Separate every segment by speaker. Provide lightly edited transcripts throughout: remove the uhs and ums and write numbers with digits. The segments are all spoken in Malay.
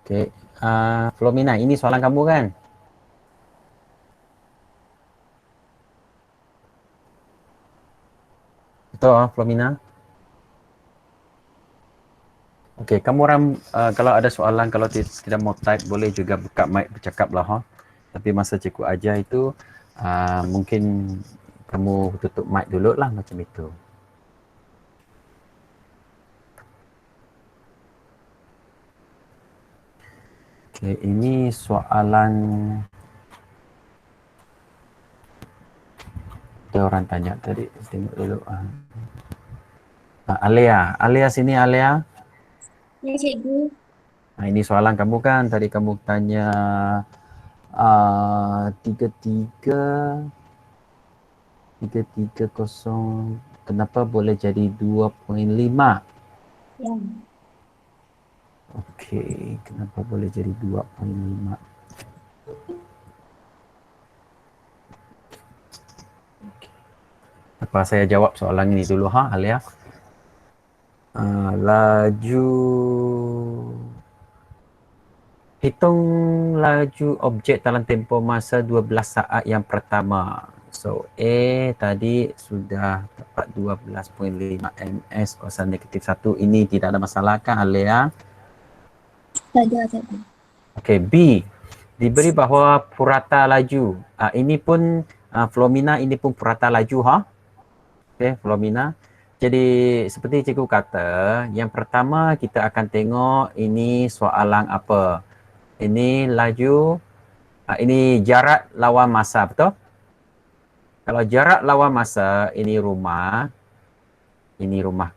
Speaker 1: Okey, Flomina, ini soalan kamu kan? Betul, Flomina? Okey, kamu orang kalau ada soalan, kalau tidak mau type, boleh juga buka mic bercakap lah. Tapi masa cikgu ajar itu, mungkin kamu tutup mic dulu lah macam itu. Okey, ini soalan ada orang tanya tadi. Tengok dulu. Alia, Alia sini Alia.
Speaker 2: Ya, cikgu.
Speaker 1: Ini soalan kamu kan. Tadi kamu tanya 33 330 kenapa boleh jadi 2.5?
Speaker 2: Ya.
Speaker 1: Okey, kenapa boleh jadi 2.5? Apa saya jawab soalan ini dulu Alia? Laju, hitung laju objek dalam tempoh masa 12 saat yang pertama. So A tadi sudah dapat 12.5 ms kuasa negatif 1. Ini tidak ada masalah kan Alia?
Speaker 2: Tak ada, cikgu.
Speaker 1: Okey, B. Diberi bahawa purata laju. Ini pun Flomina, ini pun purata laju Okey, Flomina. Jadi seperti cikgu kata, yang pertama kita akan tengok ini soalan apa. Ini laju, ini jarak lawan masa, betul? Kalau jarak lawan masa, ini rumah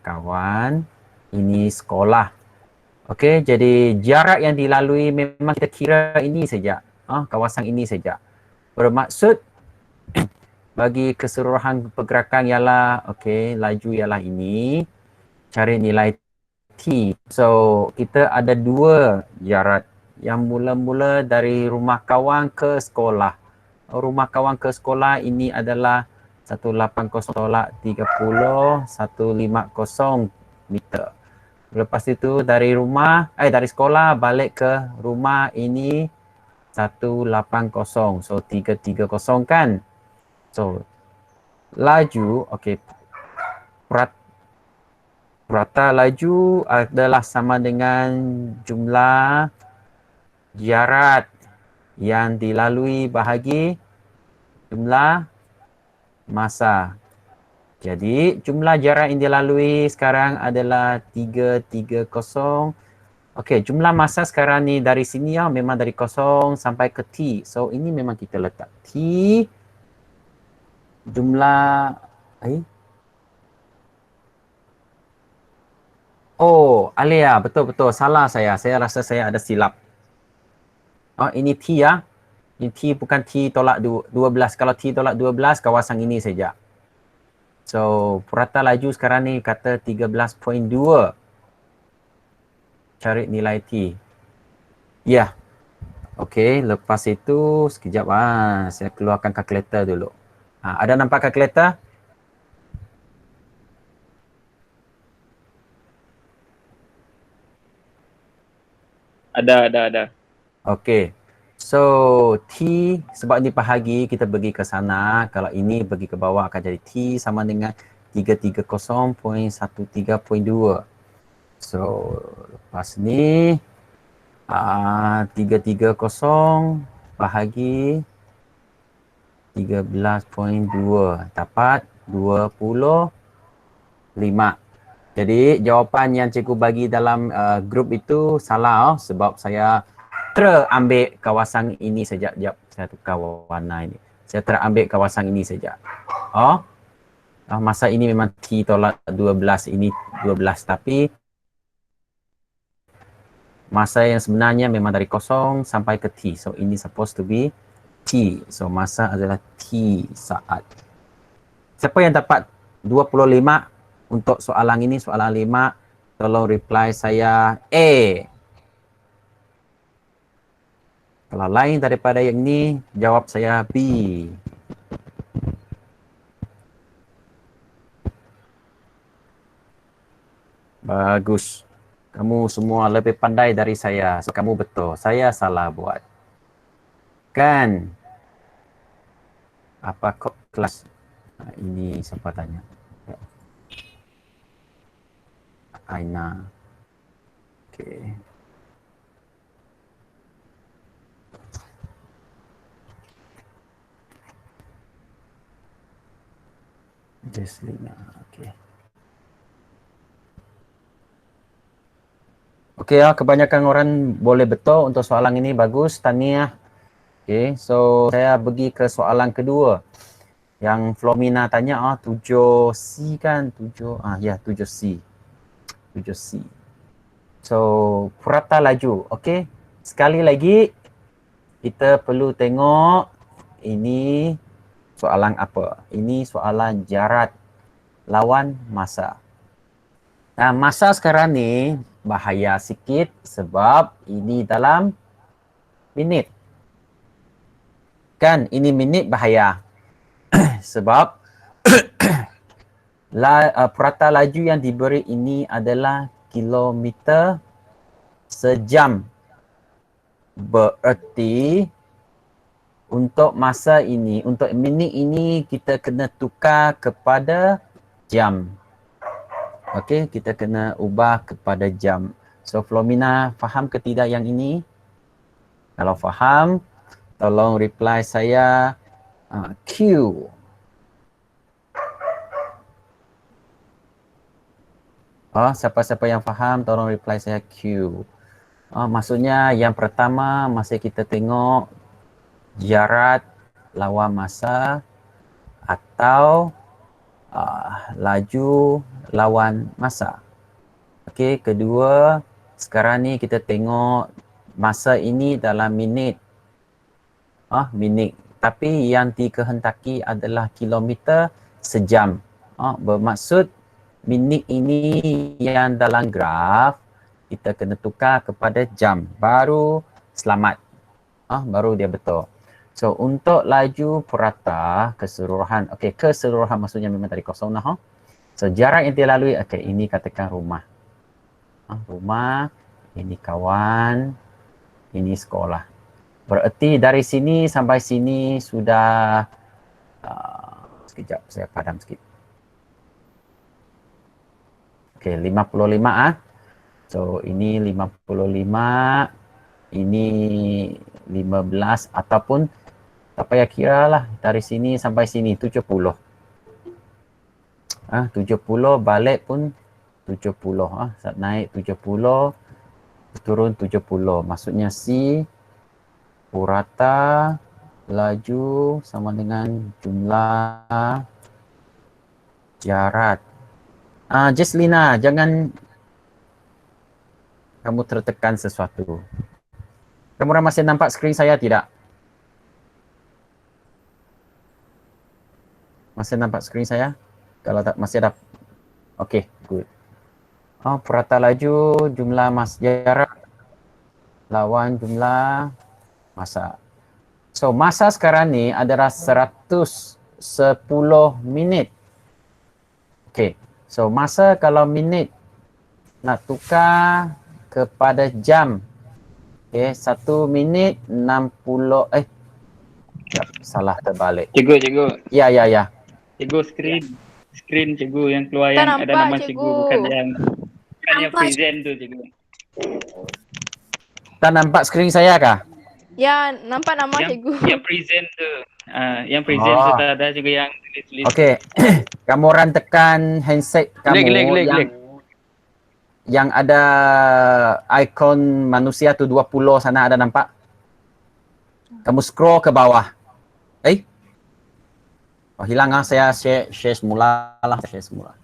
Speaker 1: kawan, ini sekolah. Okey, jadi jarak yang dilalui memang kita kira ini saja, kawasan ini saja. Bermaksud bagi keseluruhan pergerakan ialah, okey, laju ialah ini, cari nilai T. So, kita ada dua jarak yang mula-mula dari rumah kawan ke sekolah. Rumah kawan ke sekolah ini adalah 180/30 meter. Lepas itu dari dari sekolah balik ke rumah ini 180. So 330 kan. So laju, okey, purata laju adalah sama dengan jumlah jarak yang dilalui bahagi jumlah masa. Jadi jumlah jarak yang dilalui sekarang adalah 330. Okey, jumlah masa sekarang ni dari sini memang dari 0 sampai ke T. So ini memang kita letak T jumlah Oh, Alia, betul-betul salah saya. Saya rasa saya ada silap. Ini T ya. Ini T bukan T tolak 12. Kalau T tolak 12, kawasan ini saja. So, purata laju sekarang ni kata 13.2. Cari nilai T. Ya. Okey, lepas itu sekejap saya keluarkan kalkulator dulu. Ada nampak kalkulator?
Speaker 3: Ada.
Speaker 1: Okey. So, T sebab ini bahagi kita pergi ke sana. Kalau ini pergi ke bawah akan jadi T sama dengan 330.13.2. So, lepas ni 330 bahagi 13.2 dapat 25. Jadi jawapan yang cikgu bagi dalam grup itu salah sebab saya terambil kawasan ini saja. Sekejap, saya tukar warna ini. Saya terambil kawasan ini saja. Masa ini memang T tolak 12, ini 12, tapi masa yang sebenarnya memang dari 0 sampai ke T. So ini supposed to be T. So masa adalah T saat. Siapa yang dapat 25 untuk soalan ini, soalan 5, tolong reply saya A. Kalau lain daripada yang ini, jawab saya B. Bagus. Kamu semua lebih pandai dari saya. So, kamu betul. Saya salah buat. Kan? Apa kok kelas? Ini siapa tanya? Aina. Okay. Jeslina. Okay. Okay, kebanyakan orang boleh betul untuk soalan ini. Bagus, Tania. Okay, so saya pergi ke soalan kedua. Yang Flomina tanya, 7C kan? 7C. 7C. So, purata laju. Okay, sekali lagi kita perlu tengok ini soalan apa. Ini soalan jarak lawan masa. Nah, masa sekarang ni bahaya sikit sebab ini dalam minit. Kan, ini minit bahaya. Sebab purata laju yang diberi ini adalah kilometer sejam. Bererti untuk masa ini, untuk minit ini kita kena tukar kepada jam. Okey, kita kena ubah kepada jam. So, Flomina faham ke tidak yang ini? Kalau faham, tolong reply saya Q. Siapa-siapa yang faham, tolong reply saya Q. Maksudnya yang pertama, masih kita tengok jarak lawan masa atau laju lawan masa. Okey, kedua, sekarang ni kita tengok masa ini dalam minit. Minit. Tapi yang dikehendaki adalah kilometer sejam. Bermaksud minit ini yang dalam graf kita kena tukar kepada jam. Baru selamat. Baru dia betul. So, untuk laju purata keseluruhan. Okey, keseluruhan maksudnya memang tadi kosong dah. So, jarak yang dilalui, okey, ini katakan rumah. Rumah, ini kawan, ini sekolah. Bererti dari sini sampai sini sudah sekejap saya padam sikit. Okey, 55 So, ini 55, ini 15 ataupun tak payah kira lah dari sini sampai sini 70. 70 balik pun 70. Naik 70, turun 70. Maksudnya C purata laju sama dengan jumlah jarak. Jeslina, jangan kamu tertekan sesuatu. Kamu orang masih nampak skrin saya tidak? Masih nampak skrin saya? Kalau tak masih ada. Okey, good. Purata laju, jumlah jarak lawan jumlah masa. So, masa sekarang ni adalah 110 minit. Okey. So, masa kalau minit nak tukar kepada jam. Okey, 1 minit 60 salah terbalik.
Speaker 3: Cikgu.
Speaker 1: Ya.
Speaker 3: Cikgu screen cikgu yang keluar yang ada nama cikgu bukan yang present tu cikgu.
Speaker 1: Tak nampak skrin saya kah?
Speaker 4: Ya, nampak nama cikgu.
Speaker 3: Yang present tu. Yang present tu tak ada cikgu yang tulis.
Speaker 1: Okey. Kamu orang tekan handset kamu yang ada ikon manusia tu 20 sana ada nampak? Kamu scroll ke bawah. Hilang saya share semula lah. Share semula.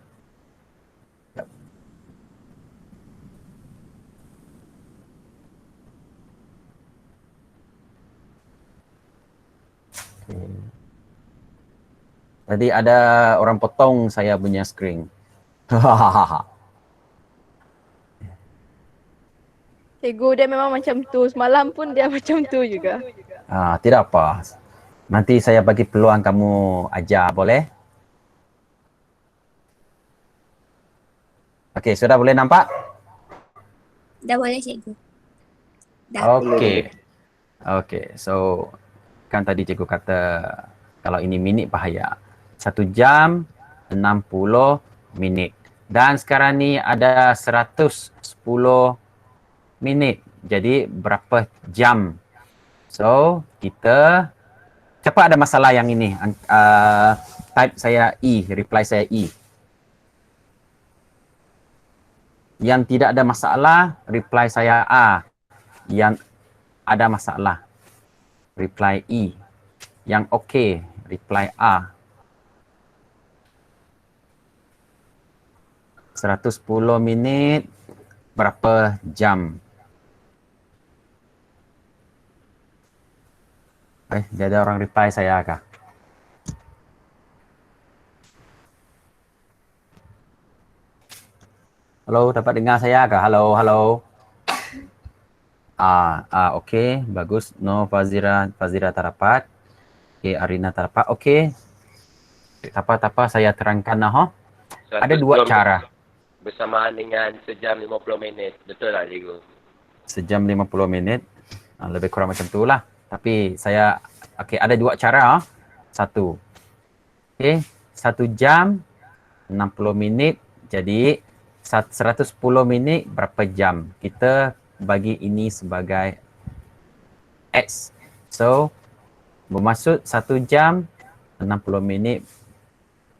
Speaker 1: Tadi ada orang potong saya punya screen.
Speaker 4: Cikgu dia memang macam tu. Semalam pun dia macam tu juga.
Speaker 1: Tidak apa. Nanti saya bagi peluang kamu ajar, boleh? Okey, sudah boleh nampak?
Speaker 2: Dah boleh cikgu. Dah.
Speaker 1: Okey. Okey. So kan tadi cikgu kata kalau ini minit bahaya. 1 jam 60 minit. Dan sekarang ni ada 110 minit. Jadi berapa jam? So kita cepat ada masalah yang ini. Type saya E, reply saya E. Yang tidak ada masalah, reply saya A. Yang ada masalah, reply E. Yang okey, reply A. 110 minit, berapa jam? Dia ada orang reply saya kah? Halo, dapat dengar saya kah? Halo, halo. Okey, bagus. No, Fazira tak dapat. Okey, Arina tak dapat. Okey. Tak apa, saya terangkan lah. Ada 2 cara.
Speaker 5: Bersamaan dengan sejam 50 minit. Betul tak, cikgu?
Speaker 1: Sejam 50 minit. Lebih kurang macam tu lah. Tapi saya, okey, ada 2 cara. Satu. Okey, 1 jam 60 minit. Jadi 110 minit berapa jam? Kita bagi ini sebagai X. So, bermaksud 1 jam 60 minit.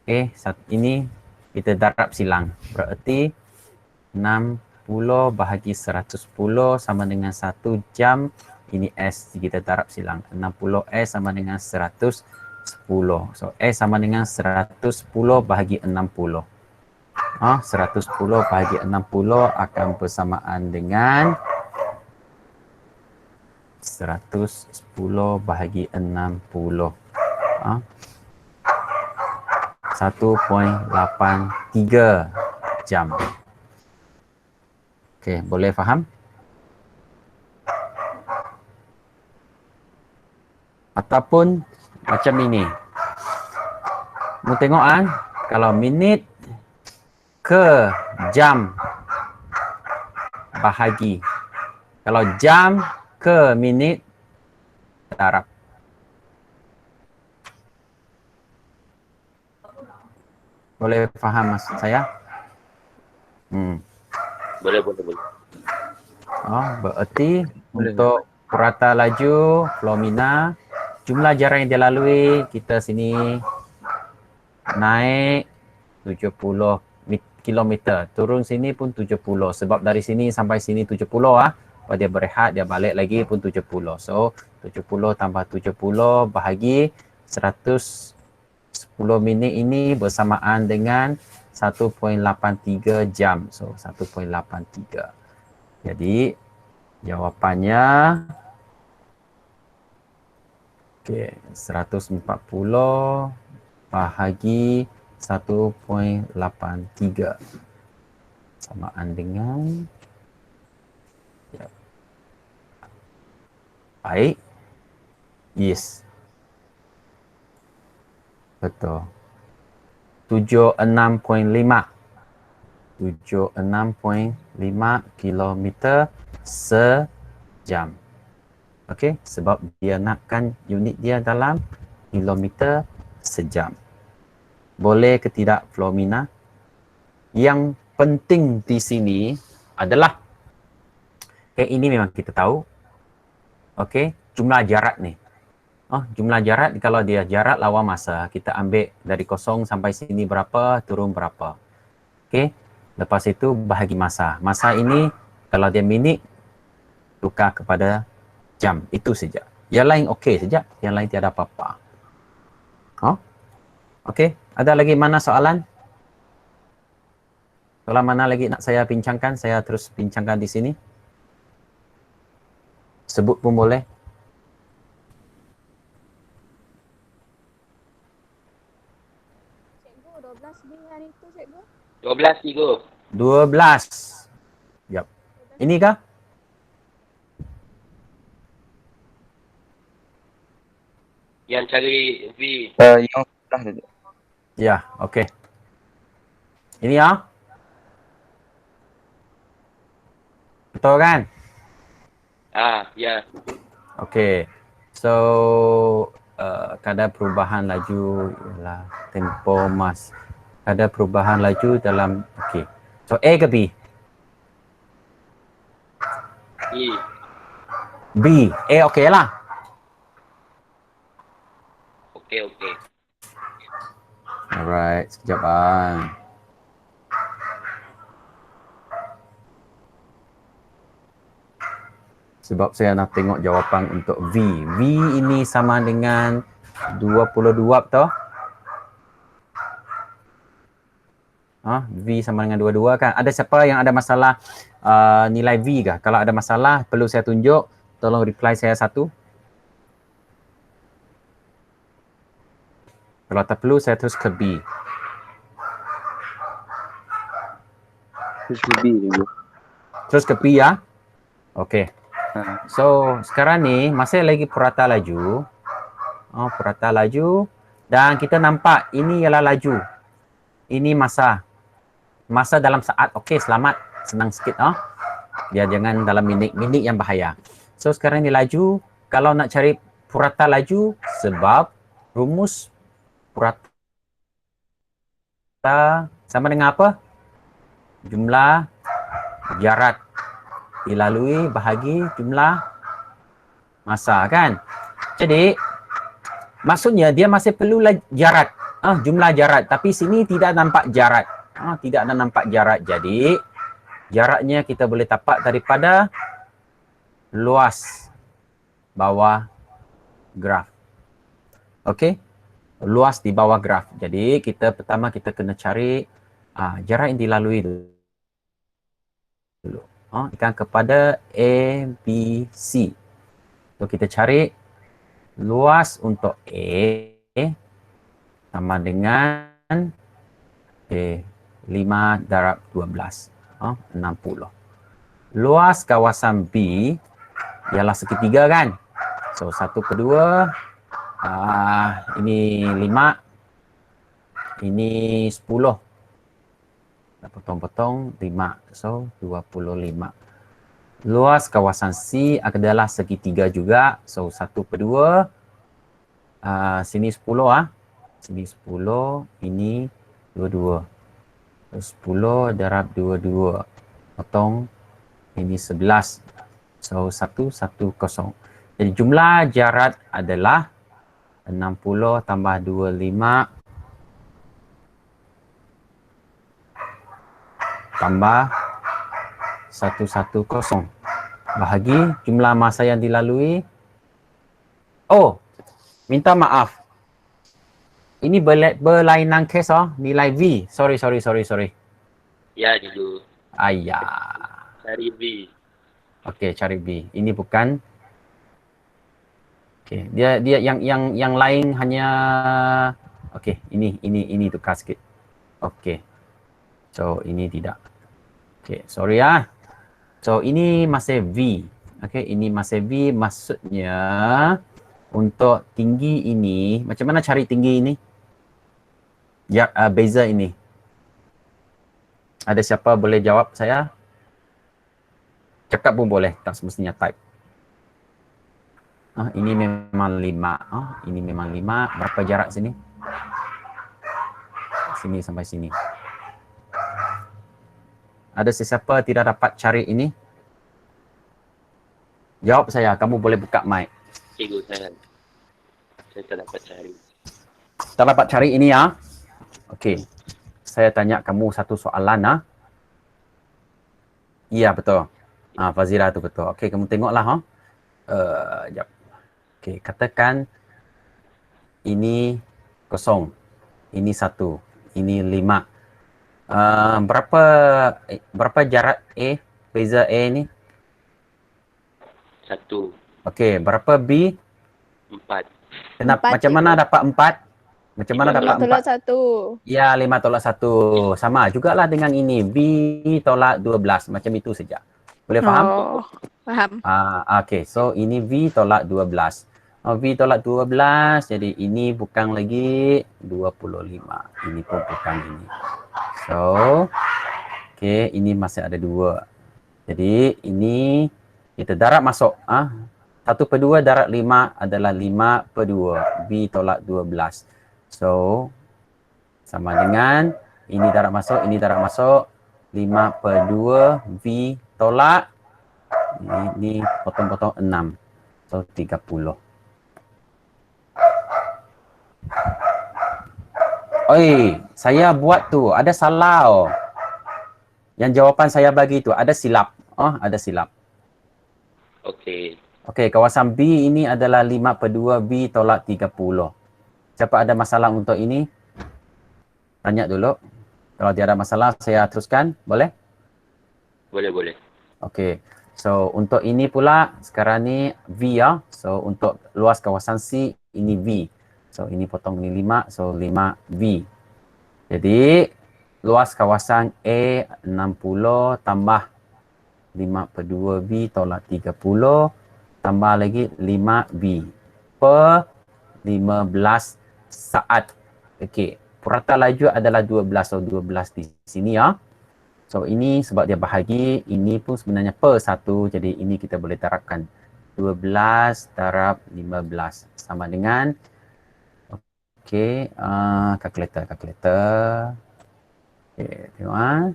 Speaker 1: Okey, ini kita darab silang. Berarti 60 bahagi 110 sama dengan 1 jam. Ini S kita darab silang. 60 S sama dengan 110. So, S sama dengan 110 bahagi 60. 110 bahagi 60 akan bersamaan dengan 110 bahagi 60. 1.83 jam. Okey, boleh faham? Ataupun macam ini. Mu tengok kalau minit ke jam bahagi. Kalau jam ke minit darab. Boleh faham maksud saya?
Speaker 5: Boleh.
Speaker 1: Berarti untuk purata laju, Flomina, jumlah jarak yang dia lalui, kita sini naik 70 kilometer. Turun sini pun 70. Sebab dari sini sampai sini 70 Kalau dia berehat, dia balik lagi pun 70. So, 70 tambah 70 bahagi 110 minit ini bersamaan dengan 1.83 jam. So, 1.83. Jadi, jawapannya 140 bahagi 1.83 samaan dengan baik. Yes. Betul. 76.5 kilometer sejam. Okey, sebab dia nakkan unit dia dalam kilometer sejam. Boleh ke tidak, Flomina? Yang penting di sini adalah ini memang kita tahu. Okey, jumlah jarak ni. Jumlah jarak, kalau dia jarak lawan masa, kita ambil dari kosong sampai sini berapa, turun berapa. Okey, lepas itu bahagi masa. Masa ini kalau dia minit, tukar kepada jam. Itu saja. Yang lain okey saja. Yang lain tiada apa-apa. Okey, ada lagi mana soalan? Soalan mana lagi nak saya bincangkan? Saya terus bincangkan di sini. Sebut pun boleh.
Speaker 4: Cikgu, 12 dengan itu, cikgu.
Speaker 5: 12, cikgu.
Speaker 1: 12. Yap. Ini kah?
Speaker 5: Yang cari V.
Speaker 6: Yang sebelah tadi.
Speaker 1: Ya, okey. Ini ya. Betul kan?
Speaker 5: Ya.
Speaker 1: Okey. So kadar perubahan laju ialah tempo mas. Kadar perubahan laju dalam okey. So A ke B?
Speaker 5: E.
Speaker 1: B. A okey lah.
Speaker 5: Okey.
Speaker 1: Alright, sekejap bang. Sebab saya nak tengok jawapan untuk V. V ini sama dengan 22 betul? V sama dengan 22 kan? Ada siapa yang ada masalah nilai V kah? Kalau ada masalah perlu saya tunjuk, tolong reply saya satu. Kalau tak perlu saya terus ke B.
Speaker 6: Terus lebih juga.
Speaker 1: Terus ke B ya. Okey. So, sekarang ni masih lagi purata laju. Purata laju dan kita nampak ini ialah laju. Ini masa. Masa dalam saat. Okey, selamat. Senang sikit Dia jangan dalam minit-minit yang bahaya. So, sekarang ni laju. Kalau nak cari purata laju sebab rumus purata sama dengan apa? Jumlah jarak dilalui bahagi jumlah masa kan. Jadi maksudnya dia masih perlu jarak, jumlah jarak, tapi sini tidak nampak jarak. Tidak ada nampak jarak. Jadi jaraknya kita boleh dapat daripada luas bawah graf. Okey? Luas di bawah graf. Jadi pertama kita kena cari jarak yang dilalui dulu. Ikan kepada A, B, C. So kita cari luas untuk A sama dengan 5 darab 12. 60. Luas kawasan B ialah segitiga kan? So 1 per 2. Ini 5. Ini 10. Potong-potong 5. So 25. Luas kawasan C adalah segitiga juga. So 1 per 2. Sini 10 Sini 10. Ini 22. 10 darab 22. Potong. Ini 11. So 110. Jadi jumlah jarak adalah 60 tambah 25 tambah 110 bahagi jumlah masa yang dilalui. Minta maaf. Ini berlainan kes nilai V. Sorry.
Speaker 5: Ya, cikgu. Cari V.
Speaker 1: Okey, cari V. Ini bukan. Okey, dia yang lain hanya okey, ini tukar sikit. Okey. So ini tidak. Okey, sorry So ini masih V. Okey, ini masih V, maksudnya untuk tinggi ini, macam mana cari tinggi ini? Ya, beza ini. Ada siapa boleh jawab saya? Cakap pun boleh, tak semestinya type. Ini memang 5. Ini memang 5. Berapa jarak sini? Sini sampai sini. Ada sesiapa tidak dapat cari ini? Jawab saya. Kamu boleh buka mic.
Speaker 5: Cikgu, saya tak dapat cari.
Speaker 1: Tak dapat cari ini ya? Okey. Saya tanya kamu satu soalan Iya, betul. Fazira tu betul. Okey, kamu tengoklah jap. Okey, katakan ini 0, ini 1, ini 5. Berapa jarak A, beza A ni?
Speaker 5: 1.
Speaker 1: Okey, berapa B?
Speaker 5: 4.
Speaker 1: Kenapa?
Speaker 4: 4,
Speaker 1: Macam mana dapat 4? Macam mana dapat
Speaker 4: 5 tolak 1.
Speaker 1: Ya, 5 tolak 1. Sama jugalah dengan ini. B tolak 12. Macam itu saja. Boleh faham?
Speaker 4: Faham.
Speaker 1: Okey, so ini V tolak 12. V tolak 12, jadi ini bukan lagi 25. Ini pun bukan ini. So, okey, ini masih ada 2. Jadi ini kita darab masuk. 1/2 darab 5 adalah 5/2. V tolak 12. So, sama dengan ini darab masuk, ini darab masuk. 5/2 V tolak. Ini potong-potong 6. So, 30. Oi, saya buat tu. Ada salah. Yang jawapan saya bagi tu ada silap. Ada silap.
Speaker 5: Okey.
Speaker 1: Okey, kawasan B ini adalah 5/2 B tolak 30. Siapa ada masalah untuk ini? Tanya dulu. Kalau tiada masalah, saya teruskan. Boleh?
Speaker 5: Boleh.
Speaker 1: Okey. So, untuk ini pula, sekarang ni V ya. So, untuk luas kawasan C, ini V. So, ini potong ni 5. So, 5V. Jadi, luas kawasan A 60 tambah 5/2V tolak 30 tambah lagi 5V per 15 saat. Okey, purata laju adalah 12. So 12 di sini ya. So ini sebab dia bahagi, ini pun sebenarnya per 1. Jadi ini kita boleh darabkan 12 darab 15 sama dengan kalkulator. Okey, tengok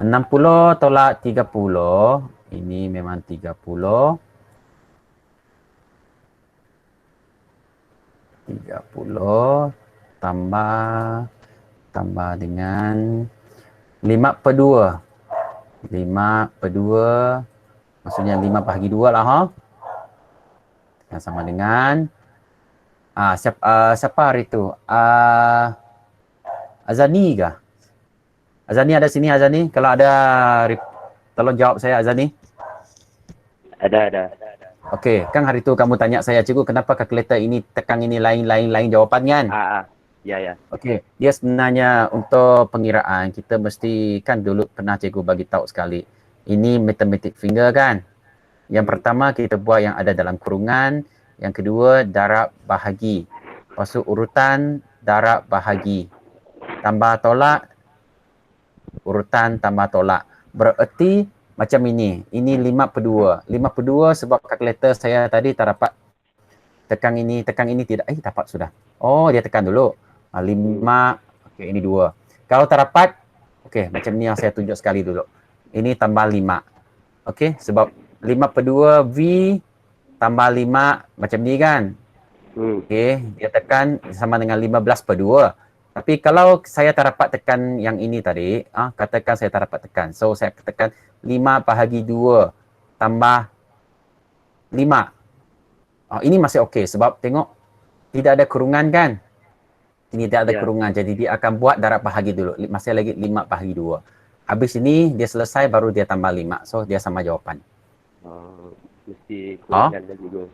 Speaker 1: 60 tolak 30. Ini memang 30. 30 tambah dengan 5/2. 5/2 maksudnya 5/2 lah Yang sama dengan siapa hari tu? Azani kah? Azani ada sini Azani? Kalau ada tolong jawab saya Azani.
Speaker 6: Ada.
Speaker 1: Okey, kan hari tu kamu tanya saya, cikgu kenapa kalkulator ini tekan ini lain jawapan kan?
Speaker 6: Ya.
Speaker 1: Okey, dia sebenarnya untuk pengiraan kita mesti kan dulu pernah cikgu bagi tahu sekali. Ini matematic finger kan? Yang pertama kita buat yang ada dalam kurungan, yang kedua darab bahagi. Lepas tu urutan darab bahagi. Tambah tolak, urutan tambah tolak. Bererti macam ini. Ini 5/2. 5/2 sebab kalkulator saya tadi tak dapat tekan ini tidak. Dapat sudah. Oh, dia tekan dulu. 5. Okey, ini 2. Kalau tak dapat, okey, macam ni yang saya tunjuk sekali dulu. Ini tambah 5. Okey, sebab 5/2 V tambah 5 macam ni kan? Okey, dia tekan sama dengan 15/2. Tapi kalau saya tak dapat tekan yang ini tadi, katakan saya tak dapat tekan. So, saya tekan 5/2 tambah 5. Ini masih okey sebab tengok tidak ada kurungan kan? Ini tidak ada kurungan. Jadi, dia akan buat darab bahagi dulu. Masih lagi 5/2. Habis ini, dia selesai baru dia tambah 5. So, dia sama jawapan.
Speaker 6: Mesti kurungan lagi tu.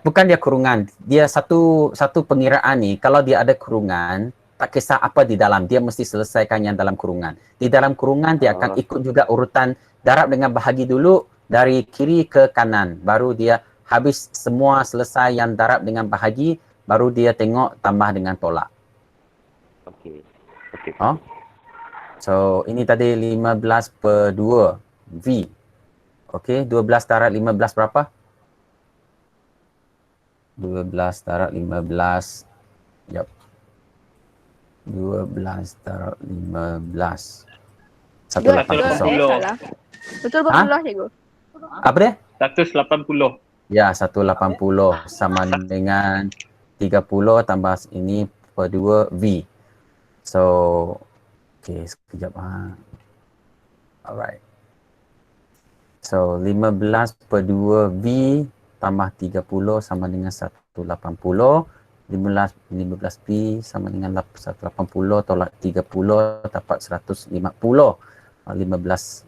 Speaker 1: Bukan dia kurungan. Dia satu pengiraan ni, kalau dia ada kurungan, tak kisah apa di dalam, dia mesti selesaikan yang dalam kurungan. Di dalam kurungan, dia akan ikut juga urutan darab dengan bahagi dulu, dari kiri ke kanan. Baru dia habis semua selesai yang darab dengan bahagi, baru dia tengok tambah dengan tolak.
Speaker 6: Okey.
Speaker 1: So, ini tadi 15/2 V. Okey, 12 darab 15 berapa? 12 darab 15. 12 darab 15.
Speaker 3: 180.
Speaker 4: Salah. Betul betul cikgu.
Speaker 1: Apa dia?
Speaker 3: 180.
Speaker 1: Ya, 180 sama dengan 30 tambah ini per 2 V. So, okey, sekejap Alright. So, 15/2 V tambah 30 sama dengan 180. 15 V sama dengan 180 tolak 30 dapat 150. 15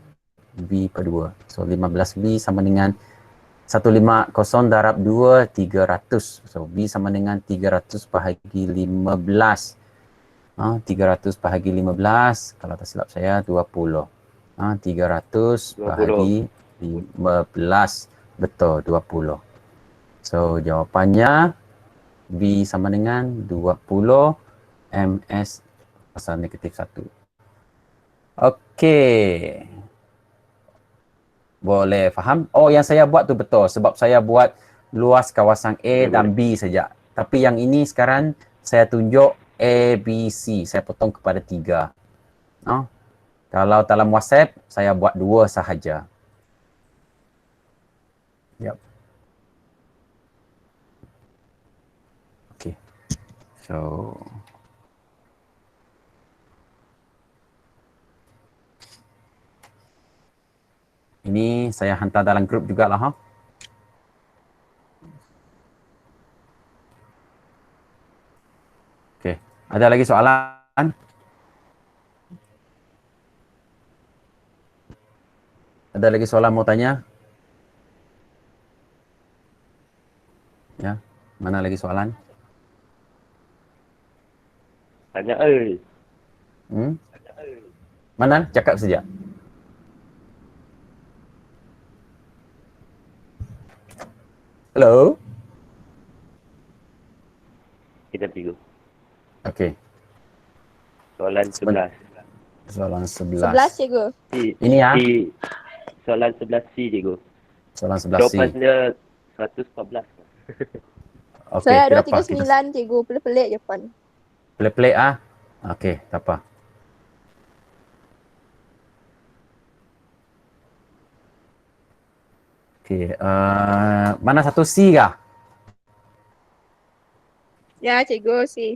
Speaker 1: V per 2. So, 15 V sama dengan 150 darab 2, 300. So, V sama dengan 300 bahagi 15. 300 bahagi 15, kalau tak silap saya 20. 300 bahagi 15. Betul, 20. So, jawapannya V sama dengan 20 ms pasal negatif 1. Okey. Boleh faham? Oh, yang saya buat tu betul sebab saya buat luas kawasan A dan B saja. Tapi yang ini sekarang saya tunjuk A, B, C. Saya potong kepada 3. Kalau dalam WhatsApp, saya buat 2 sahaja. Yep. Okay. So, ini saya hantar dalam grup jugalah. Okay. Ada lagi soalan? Ada lagi soalan mau tanya? Ya, mana lagi soalan?
Speaker 6: Tanya
Speaker 1: Mana? Cakap saja. Hello?
Speaker 6: Kita cikgu.
Speaker 1: Okey.
Speaker 6: Soalan 11.
Speaker 1: Soalan 11.
Speaker 4: 11 cikgu.
Speaker 1: Ini ya.
Speaker 6: Soalan 11 C cikgu.
Speaker 1: Soalan 11 C.
Speaker 6: Jawapannya 114.
Speaker 1: Okey,
Speaker 4: Saya ada
Speaker 1: kenapa?
Speaker 4: 39 cikgu. Pelik-pelik je pun.
Speaker 1: Pelik-pelik ah. Okey, tak apa. Okey, mana satu C kah?
Speaker 4: Ya cikgu si.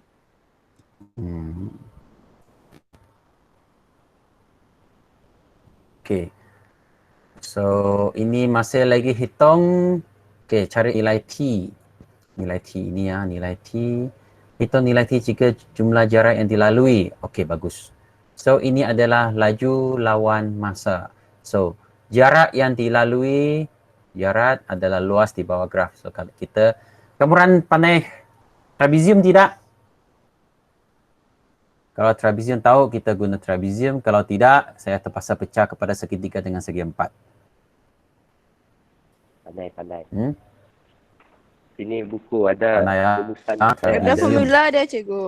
Speaker 1: Okey. So, ini masih lagi hitung. Okey, cari nilai T. Nilai T ini ya, nilai T. Hitung nilai T jika jumlah jarak yang dilalui. Okey, bagus. So, ini adalah laju lawan masa. So, jarak yang dilalui, jarak adalah luas di bawah graf. So, kalau kita, kamu pandai trapezium tidak? Kalau trapezium tahu, kita guna trapezium. Kalau tidak, saya terpaksa pecah kepada segitiga dengan segi 4.
Speaker 6: Pandai. Sini buku ada
Speaker 1: Pandai ya.
Speaker 6: rumusan.
Speaker 4: Ada
Speaker 1: Trapezium.
Speaker 4: formula dia cikgu.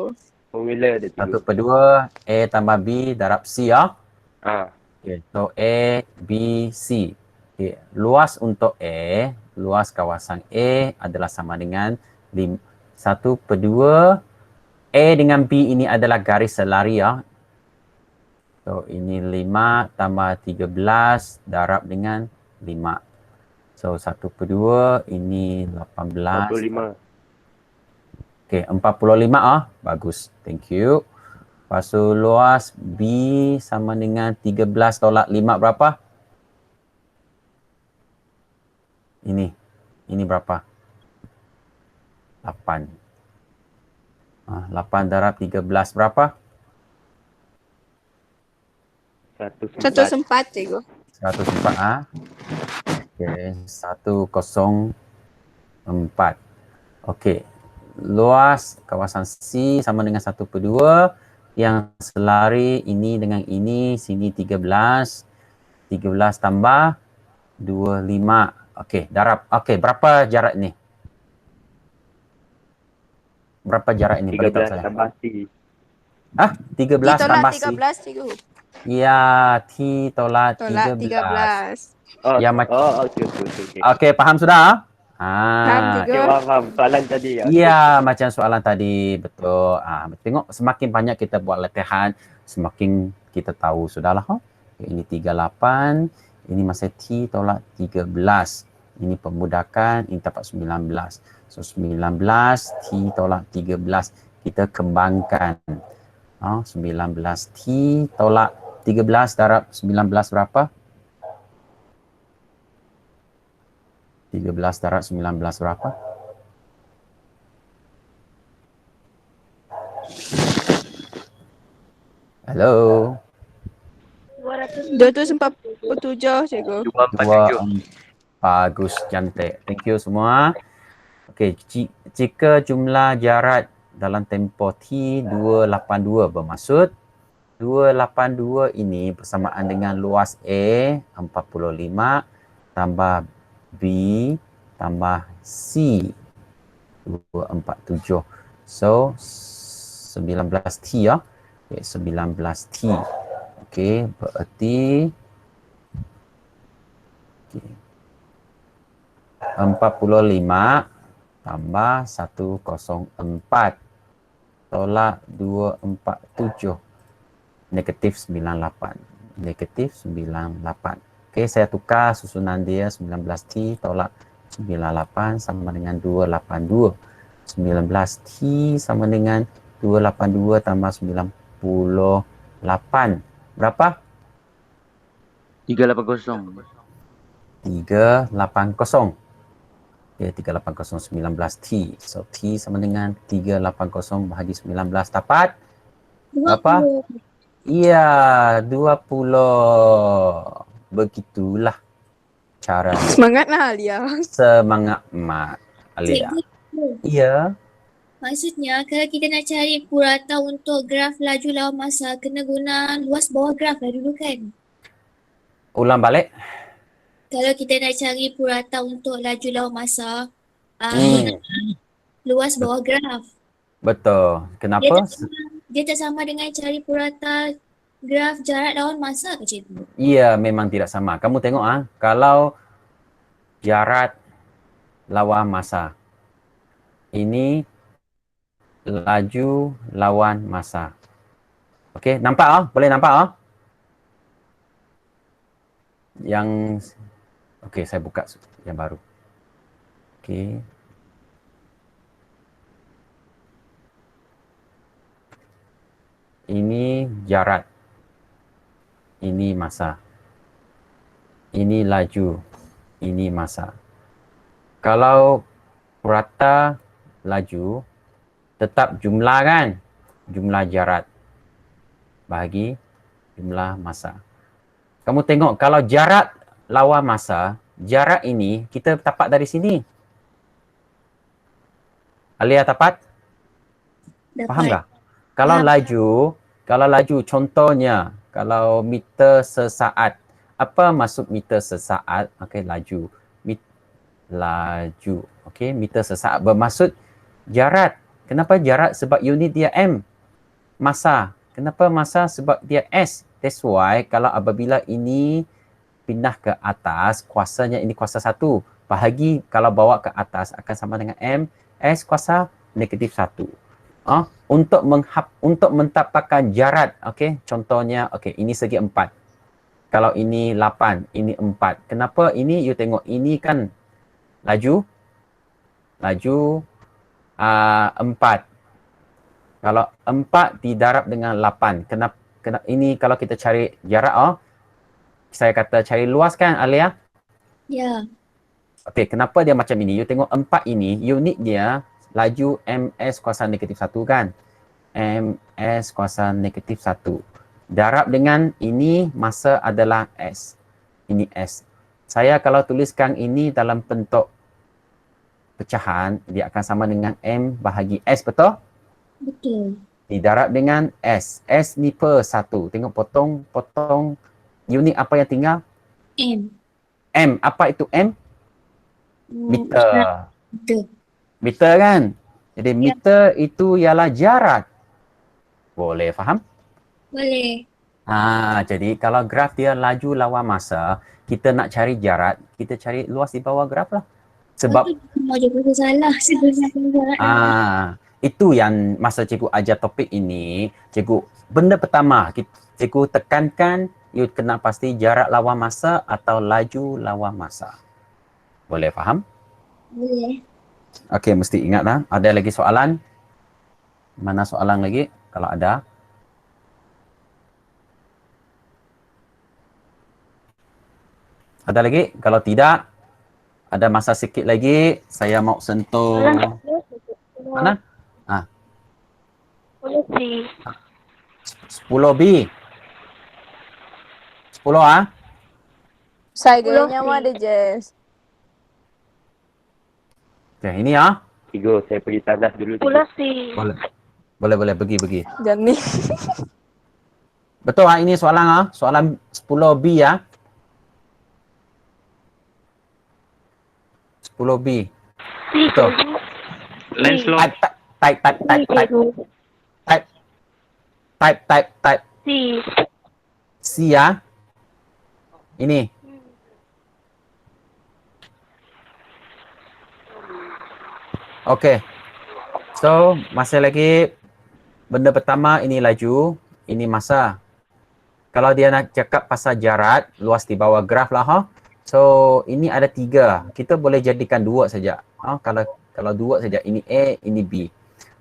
Speaker 6: Formula ada cikgu.
Speaker 1: 1/2 A tambah B darab C ya. Okay. So A, B, C. Okay. Luas untuk A, luas kawasan A adalah sama dengan 1/2 A dengan B ini adalah garis selari ya. So ini 5 tambah 13 darab dengan 5. So 1/2 ini 18.
Speaker 6: 45.
Speaker 1: Okey, 45 bagus. Thank you. Lepas tu luas B sama dengan 13 tolak 5 berapa? Ini berapa? 8. 8 darab 13 berapa?
Speaker 4: 104 cikgu.
Speaker 1: 104 Okey, 104. Okey. Luas kawasan C sama dengan 1/2 yang selari ini dengan ini, sini 13. 13 tambah 25. Okey, darab. Okey, berapa jarak ni? Berapa jarak ini? Beritahu
Speaker 6: 13
Speaker 1: saya.
Speaker 6: tambah C.
Speaker 1: 13 tambah C.
Speaker 4: 13 cikgu.
Speaker 1: Ya, T tolak
Speaker 4: Tolak
Speaker 1: 13.
Speaker 4: 13.
Speaker 1: Ya, macam.
Speaker 6: Okey.
Speaker 1: Okey, faham sudah?
Speaker 4: Faham
Speaker 6: Okey,
Speaker 4: cikgu.
Speaker 6: faham. Soalan tadi.
Speaker 1: Ya, macam soalan tadi, betul. Tengok semakin banyak kita buat latihan, semakin kita tahu sudahlah. Ini 38, ini masih T tolak 13. Ini pemudakan, ini dapat 19. So 19 T tolak 13. Kita kembangkan. 19 T tolak 13 darab 19 berapa? 13 darab 19 berapa? Hello.
Speaker 4: 247 cikgu.
Speaker 5: 247.
Speaker 1: Bagus, cantik. Thank you semua. Okey, jika jumlah jarak dalam tempoh T 282 bermaksud 282 ini bersamaan dengan luas A 45 tambah B tambah C 247. So 19T ya. Okay, 19T. Okey, bererti okey. 45 tambah 104 tolak 247 negatif 98. Negatif 98. Okey, saya tukar susunan dia 19T tolak 98 sama dengan 282. 19T sama dengan 282 tambah 98. Berapa?
Speaker 7: 380.
Speaker 1: 380. Okay, 380 19T. So T sama dengan 380 bahagi 19 dapat berapa?
Speaker 2: 20.
Speaker 1: Iya, 20. Begitulah cara
Speaker 4: Semangat lah Alia.
Speaker 1: semangat Mak Alia.
Speaker 2: Cikgu,
Speaker 1: Iya.
Speaker 2: maksudnya kalau kita nak cari purata untuk graf laju lawan masa, kena guna luas bawah graf lah dulu kan?
Speaker 1: Ulang balik.
Speaker 2: Kalau kita nak cari purata untuk laju lawan masa,
Speaker 1: Hmm,
Speaker 2: luas bawah graf.
Speaker 1: betul. Kenapa?
Speaker 2: Dia tak sama dengan cari purata graf jarak lawan masa ke cikgu?
Speaker 1: Iya, memang tidak sama. Kamu tengok kalau jarak lawan masa. Ini laju lawan masa. Okey, nampak Boleh nampak Yang okey, saya buka yang baru. Okey. Ini jarak. Ini masa. Ini laju. Ini masa. Kalau purata laju, tetap jumlah kan? Jumlah jarak bahagi jumlah masa. Kamu tengok kalau jarak lawan masa, jarak ini kita dapat dari sini. Alia dapat? Faham tak? Kalau laju contohnya, kalau meter sesaat. Apa maksud meter sesaat? Okey, laju. Laju. Okey, meter sesaat bermaksud jarak. Kenapa jarak? Sebab unit dia M. Masa. Kenapa masa? Sebab dia S. That's why kalau apabila ini pindah ke atas, kuasanya ini kuasa 1. Bahagi kalau bawa ke atas akan sama dengan M. S kuasa negatif 1. Untuk mentapakkan jarak, okey, contohnya, okey, ini segi 4. Kalau ini 8, ini 4. Kenapa ini? You tengok, ini kan laju 4. Kalau 4 didarab dengan 8, kenapa ini kalau kita cari jarak, saya kata cari luas kan, Alia?
Speaker 2: Ya.
Speaker 1: Okey, kenapa dia macam ini? You tengok 4 ini, unit dia laju ms kuasa negatif 1 kan? Ms kuasa negatif 1. Darab dengan ini masa adalah S. Ini S. Saya kalau tuliskan ini dalam bentuk pecahan, dia akan sama dengan M bahagi S, betul?
Speaker 2: Betul.
Speaker 1: Didarab dengan S. S ni per 1. Tengok potong unit apa yang tinggal?
Speaker 2: M.
Speaker 1: M. Apa itu M? Meter.
Speaker 2: Betul.
Speaker 1: Meter kan? Jadi meter itu ialah jarak. Boleh faham?
Speaker 2: Boleh.
Speaker 1: Jadi kalau graf dia laju lawan masa, kita nak cari jarak, kita cari luas di bawah graf lah. Sebab
Speaker 2: Mau jawab salah sebenarnya.
Speaker 1: itu yang masa cikgu ajar topik ini, cikgu benda pertama cikgu tekankan, you kena pasti jarak lawan masa atau laju lawan masa. Boleh faham?
Speaker 2: Boleh.
Speaker 1: Okey, mesti ingatlah. Ada lagi soalan? Mana soalan lagi? Kalau ada. Ada lagi? Kalau tidak, ada masa sikit lagi. Saya mau sentuh. Mana? 10B. 10
Speaker 4: Saya gayanya mah ada Jess.
Speaker 1: Okay, ini
Speaker 6: Cikgu, saya pergi tandas dulu. Cikgu.
Speaker 1: Boleh. Pergi.
Speaker 4: Jangan ni.
Speaker 1: Betul ini soalan soalan 10B 10B. Betul.
Speaker 3: Line slope.
Speaker 1: Type. C ya. Ini. Okey. So, masih lagi benda pertama ini laju, ini masa. Kalau dia nak cakap pasal jarak, luas di bawah graf lah ha. So, ini ada 3. Kita boleh jadikan 2 saja. Ha, kalau 2 saja, ini A, ini B.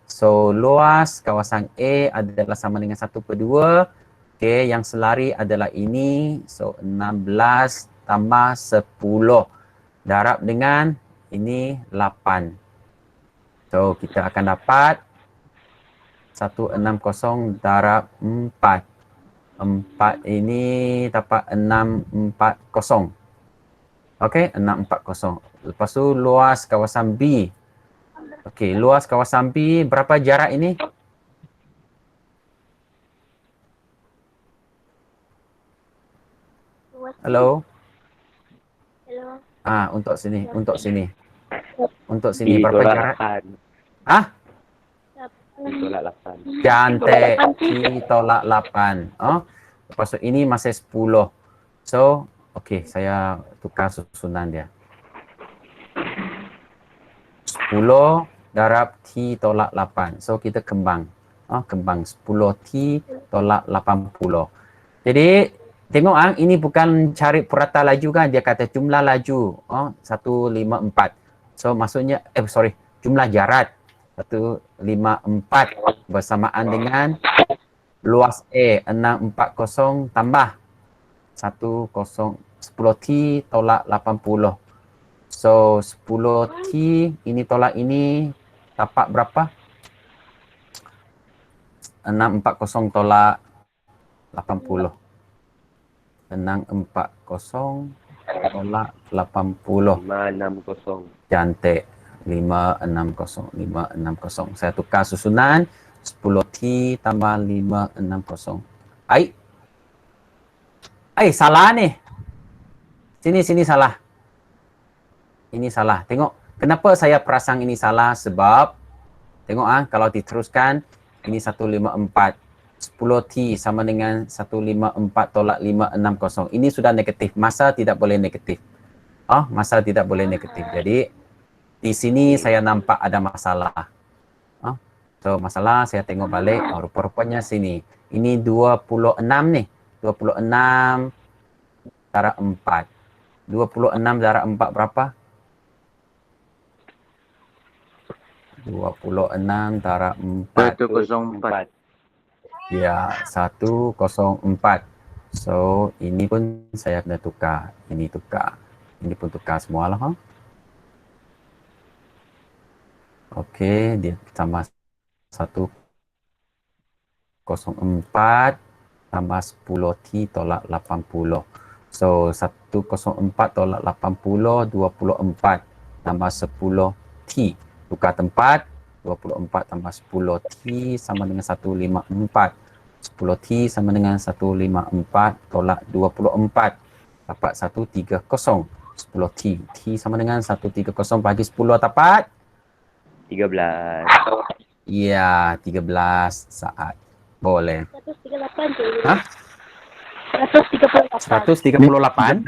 Speaker 1: So, luas kawasan A adalah sama dengan 1/2. Okey, yang selari adalah ini. So, 16 tambah 10. Darab dengan ini 8. So, kita akan dapat 160 darab 4. 4 ini dapat 640. Okey, 640. Lepas tu luas kawasan B. Okey, luas kawasan B berapa jarak ini? Hello?
Speaker 7: Hello.
Speaker 1: Untuk sini, untuk sini. Untuk sini
Speaker 6: B
Speaker 1: berapa
Speaker 6: tolak
Speaker 1: jarak?
Speaker 6: 8.
Speaker 1: Ah?
Speaker 6: B tolak 8.
Speaker 1: Cantik. T tolak 8. Oh. Lepas tu ini masih 10. So, okey, saya tukar susunan dia. 10 darab T tolak 8. So, kita kembang. Kembang 10 T tolak 80. Jadi, tengok ini bukan cari purata laju kan. Dia kata jumlah laju. 154. So, maksudnya, jumlah jarak. 154 bersamaan dengan luas A 640 tambah 10 T tolak 80. So 10 T ini tolak ini dapat berapa? 640 tolak 80. 640 tolak 80.
Speaker 6: 560.
Speaker 1: Cantik. 560, 560. Saya tukar susunan 10 T tambah 560. Salah ni. Sini salah. Ini salah. Tengok, kenapa saya perasan ini salah? Sebab tengok kalau diteruskan ini 154. 10 T sama dengan 154 tolak 560. Ini sudah negatif. Masa tidak boleh negatif. Masa tidak boleh negatif. Jadi di sini saya nampak ada masalah. So masalah saya tengok balik, rupa-rupanya sini. Ini 26 nih. 26 darab 4. 26 darab 4 berapa? 26 darab 4.
Speaker 6: 104.
Speaker 1: Ya, 104. So ini pun saya kena tukar. Ini tukar. Ini pun tukar semua lah. Okey, dia tambah 104 tambah 10 T tolak 80. So, 104 tolak 80, 24 tambah 10 T. Tukar tempat, 24 tambah 10 T sama dengan 154. 10 T sama dengan 154 tolak 24. Dapat 130. 10 T. T sama dengan 130 bagi 10 dapat?
Speaker 6: 13.
Speaker 1: Ya, 13 saat. Boleh.
Speaker 7: 138 je.
Speaker 1: Hah?
Speaker 7: 138.
Speaker 1: 138?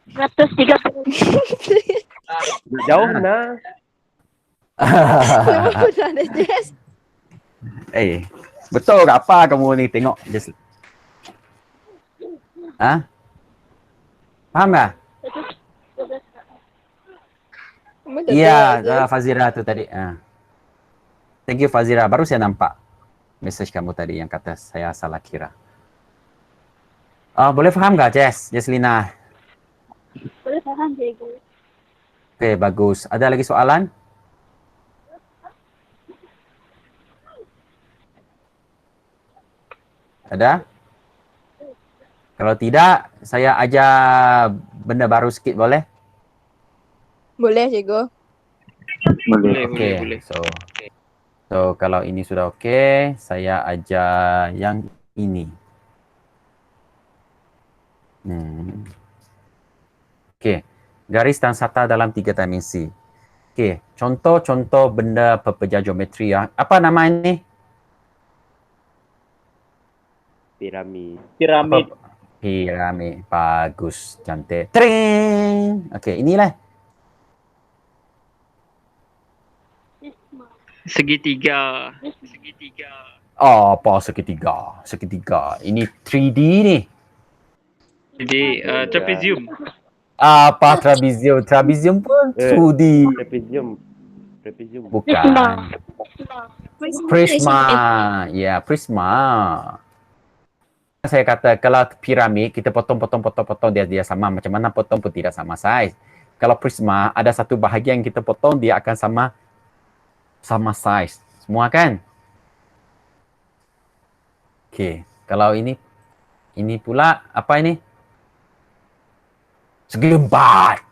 Speaker 7: 138.
Speaker 6: Jauh mana?
Speaker 4: Sudah ada Jess.
Speaker 1: Betul ke apa kamu ni? Tengok. Just. Faham tak? Ya, Fazira tu tadi. Thank you Fazira. Baru saya nampak message kamu tadi yang kata saya salah kira. Boleh faham tak Jess? Jesslina?
Speaker 7: Boleh faham, cikgu.
Speaker 1: Okey, bagus. Ada lagi soalan? Ada? Kalau tidak, saya ajar benda baru sikit boleh?
Speaker 4: Boleh, cikgu.
Speaker 1: Okey. So kalau ini sudah okey, saya ajar yang ini. Okey. Garis dan sata dalam 3 dimensi. Okey, contoh-contoh benda pepeja geometri ya. Apa nama ini?
Speaker 6: Piramid.
Speaker 3: Piramid.
Speaker 1: Piramid. Bagus. Cantik. Tring. Okey, inilah.
Speaker 7: Prisma.
Speaker 3: Segitiga.
Speaker 1: Oh, apa segitiga? Segitiga. Ini 3D ni.
Speaker 3: Jadi trapezium.
Speaker 1: Apa trapezium? Trapezium pun 2D.
Speaker 6: Trapezium.
Speaker 1: Bukan.
Speaker 2: Prisma.
Speaker 1: Prisma. Ya, prisma. Saya kata kalau piramid kita potong dia sama, macam mana potong pun tidak sama saiz. Kalau prisma ada satu bahagian kita potong dia akan sama saiz. Semua kan? Okey, kalau ini pula apa ini? Segi empat.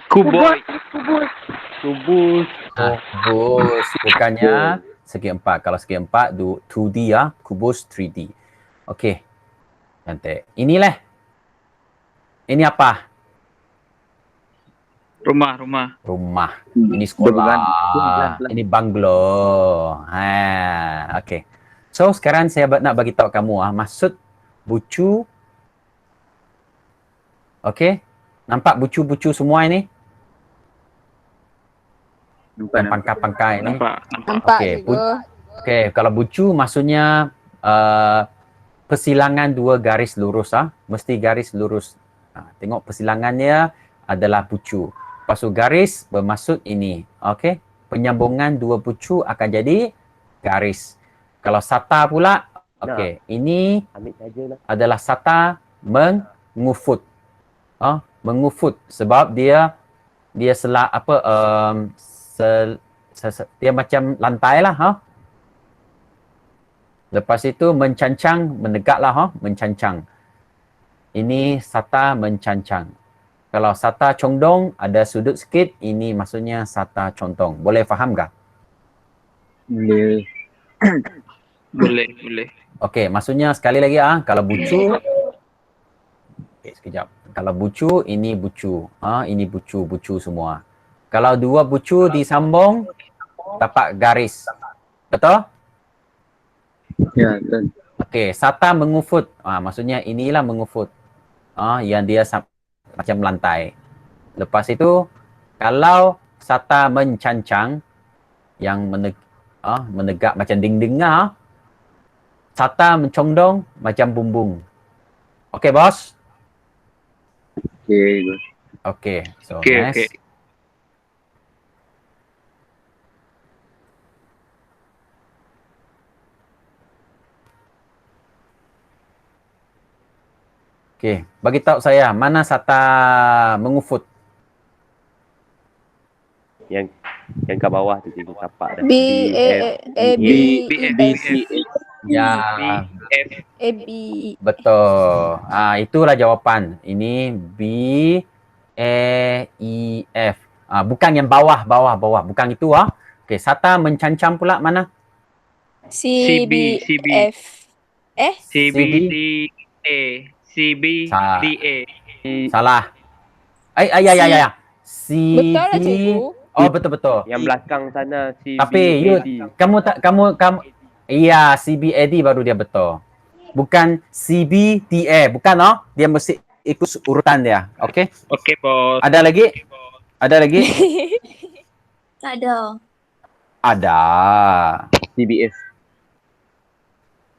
Speaker 3: Kuboid.
Speaker 6: Kubus.
Speaker 1: Kubus. Bukannya segi empat. Kalau segi empat 2D ya, kubus 3D. Okey. Cantik. Inilah. Ini apa? Rumah. Ini sekolah. Ini banglo. Okey. So sekarang saya nak bagi tahu kamu maksud bucu. Okey. Nampak bucu-bucu semua ini? Yang pangkai-pangkai ini.
Speaker 4: Nampak
Speaker 1: Okey,
Speaker 4: cikgu.
Speaker 1: Okey, kalau bucu maksudnya persilangan dua garis lurus mesti garis lurus. Tengok persilangannya adalah bucu. Lepas tu garis bermaksud ini. Okey, penyambungan dua bucu akan jadi garis. Kalau sata pula, okey, ini
Speaker 6: Ambil saja lah.
Speaker 1: adalah sata mengufut. Mengufut sebab dia dia macam lantai lah. Lepas itu mencancang, menegaklah mencancang. Ini sata mencancang. Kalau sata condong ada sudut sikit, ini maksudnya sata contong. Boleh faham tak?
Speaker 3: Boleh.
Speaker 1: Okey, maksudnya sekali lagi kalau bucu sekejap. Kalau bucu, ini bucu. Ini bucu semua. Kalau dua bucu disambung dapat garis. Betul?
Speaker 8: Ya, betul.
Speaker 1: Okey, sata mengufut. Maksudnya inilah mengufut. Yang dia macam lantai. Lepas itu, kalau sata mencancang yang menegak macam dinding sata mencondong macam bumbung. Okey, bos?
Speaker 8: Okey, good.
Speaker 1: Okey, so
Speaker 3: Okey,
Speaker 1: next.
Speaker 3: okey.
Speaker 1: Okey, bagi tahu saya mana sata mengufut.
Speaker 6: Yang kat bawah tu cikgu tapak dah.
Speaker 4: B A B
Speaker 8: B C A.
Speaker 1: Ya,
Speaker 4: A B E.
Speaker 1: betul. Itulah jawapan. Ini B A E F. Bukan yang bawah. Bukan itu Okey, sata mencancang pula mana?
Speaker 4: C B F.
Speaker 3: CBDA.
Speaker 1: Salah. Ya. C
Speaker 4: Betul lah,
Speaker 1: B.
Speaker 4: cikgu.
Speaker 1: Oh, betul.
Speaker 6: Yang belakang sana
Speaker 1: Tapi kamu iya, CBAD baru dia betul. Bukan CBDA, bukan Dia mesti ikut urutan dia. Okey?
Speaker 3: Okey, bos.
Speaker 1: Ada lagi?
Speaker 2: Tak ada.
Speaker 1: Ada.
Speaker 8: CBF.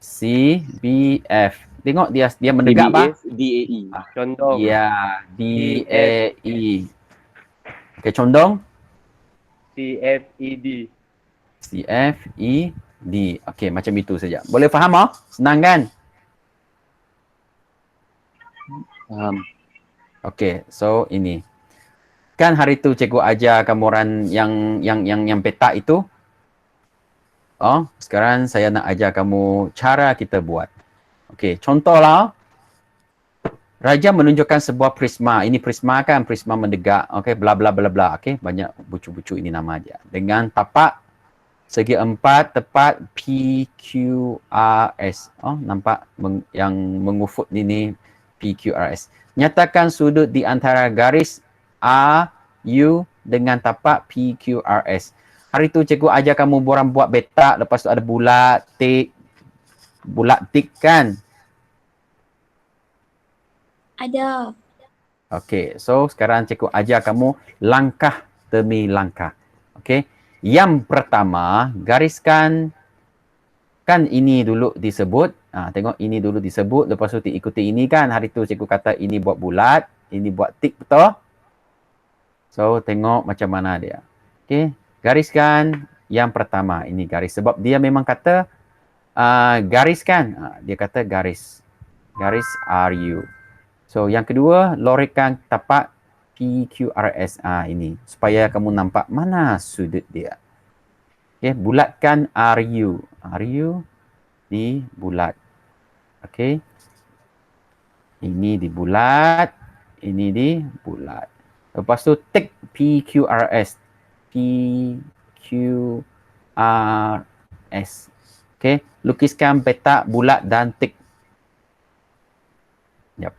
Speaker 1: CBF. Tengok dia menegak apa?
Speaker 8: DAE.
Speaker 6: Condong.
Speaker 1: Ya, DAE. Okey, condong.
Speaker 6: CFED.
Speaker 1: CFED. Okey, macam itu saja. Boleh faham Senang kan? Okey, so ini. Kan hari tu cikgu ajar kamu orang yang petak itu. Sekarang saya nak ajar kamu cara kita buat. Okey, contohlah. Raja menunjukkan sebuah prisma. Ini prisma kan, prisma menegak. Okey, bla bla bla bla. Okey, banyak bucu-bucu ini nama dia. Dengan tapak segi empat tepat PQRS. Nampak yang mengufut ini PQRS. Nyatakan sudut di antara garis AU dengan tapak PQRS. Hari tu cikgu ajar kamu borang buat betak, lepas tu ada bulat tik kan.
Speaker 2: Ada.
Speaker 1: Okey, so sekarang cikgu ajar kamu langkah demi langkah. Okey. Yang pertama, gariskan kan ini dulu disebut. Tengok ini dulu disebut, lepas tu ikuti ini kan. Hari tu cikgu kata ini buat bulat, ini buat tik, betul? So, tengok macam mana dia. Okey, gariskan yang pertama. Ini garis. Sebab dia memang kata gariskan. Dia kata garis. Garis RU. So, yang kedua, lorikan tapak PQRS. Ini. Supaya kamu nampak mana sudut dia. Okey, bulatkan RU. RU dibulat. Okey. Ini dibulat. Ini dibulat. Lepas tu, tik PQRS. PQRS. Okey. Lukiskan petak bulat dan tik. Yap.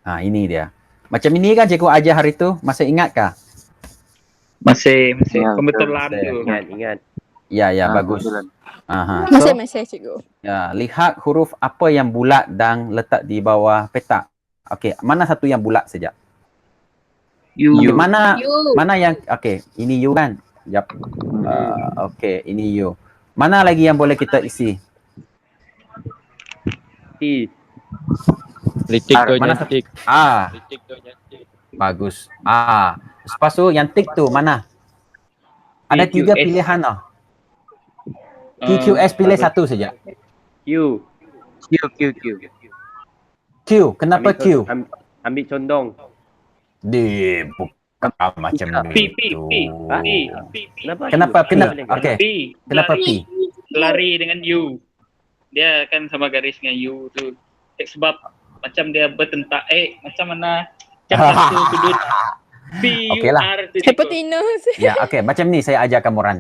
Speaker 1: Ini dia. Macam ini kan cikgu ajar hari tu. Masih ingatkah?
Speaker 3: Masih
Speaker 8: Ya,
Speaker 3: kebetulan
Speaker 1: betul.
Speaker 3: tu.
Speaker 6: Ingat.
Speaker 1: Ya, bagus.
Speaker 8: Kebetulan.
Speaker 1: So,
Speaker 4: Masih cikgu.
Speaker 1: ya, lihat huruf apa yang bulat dan letak di bawah petak. Okey, mana satu yang bulat saja?
Speaker 3: You.
Speaker 1: Mana
Speaker 2: You.
Speaker 1: mana yang okey, ini you kan? Yap. Okey, ini you. Mana lagi yang boleh kita isi?
Speaker 6: T.
Speaker 8: Litik tu
Speaker 1: Mana
Speaker 8: nyantik.
Speaker 1: Bagus. Lepas tu yang tik tu mana? Ada 3
Speaker 3: PQS.
Speaker 1: pilihan tau. PQS pilih satu saja.
Speaker 6: Q.
Speaker 1: Q, kenapa Q?
Speaker 6: Ambil condong.
Speaker 1: Dia bukan macam
Speaker 3: P.
Speaker 1: itu.
Speaker 6: Kenapa?
Speaker 1: Kenapa? Okey.
Speaker 3: P.
Speaker 1: Kenapa
Speaker 3: Lari.
Speaker 1: P?
Speaker 3: Lari dengan U. Dia kan sama garis dengan U tu. Sebab macam dia bertentak. Macam mana? Macam satu sudut.
Speaker 1: Okey lah.
Speaker 3: PUR tu.
Speaker 4: Hypotenuse.
Speaker 1: Ya, okey. Macam ni saya ajar kamu Ran.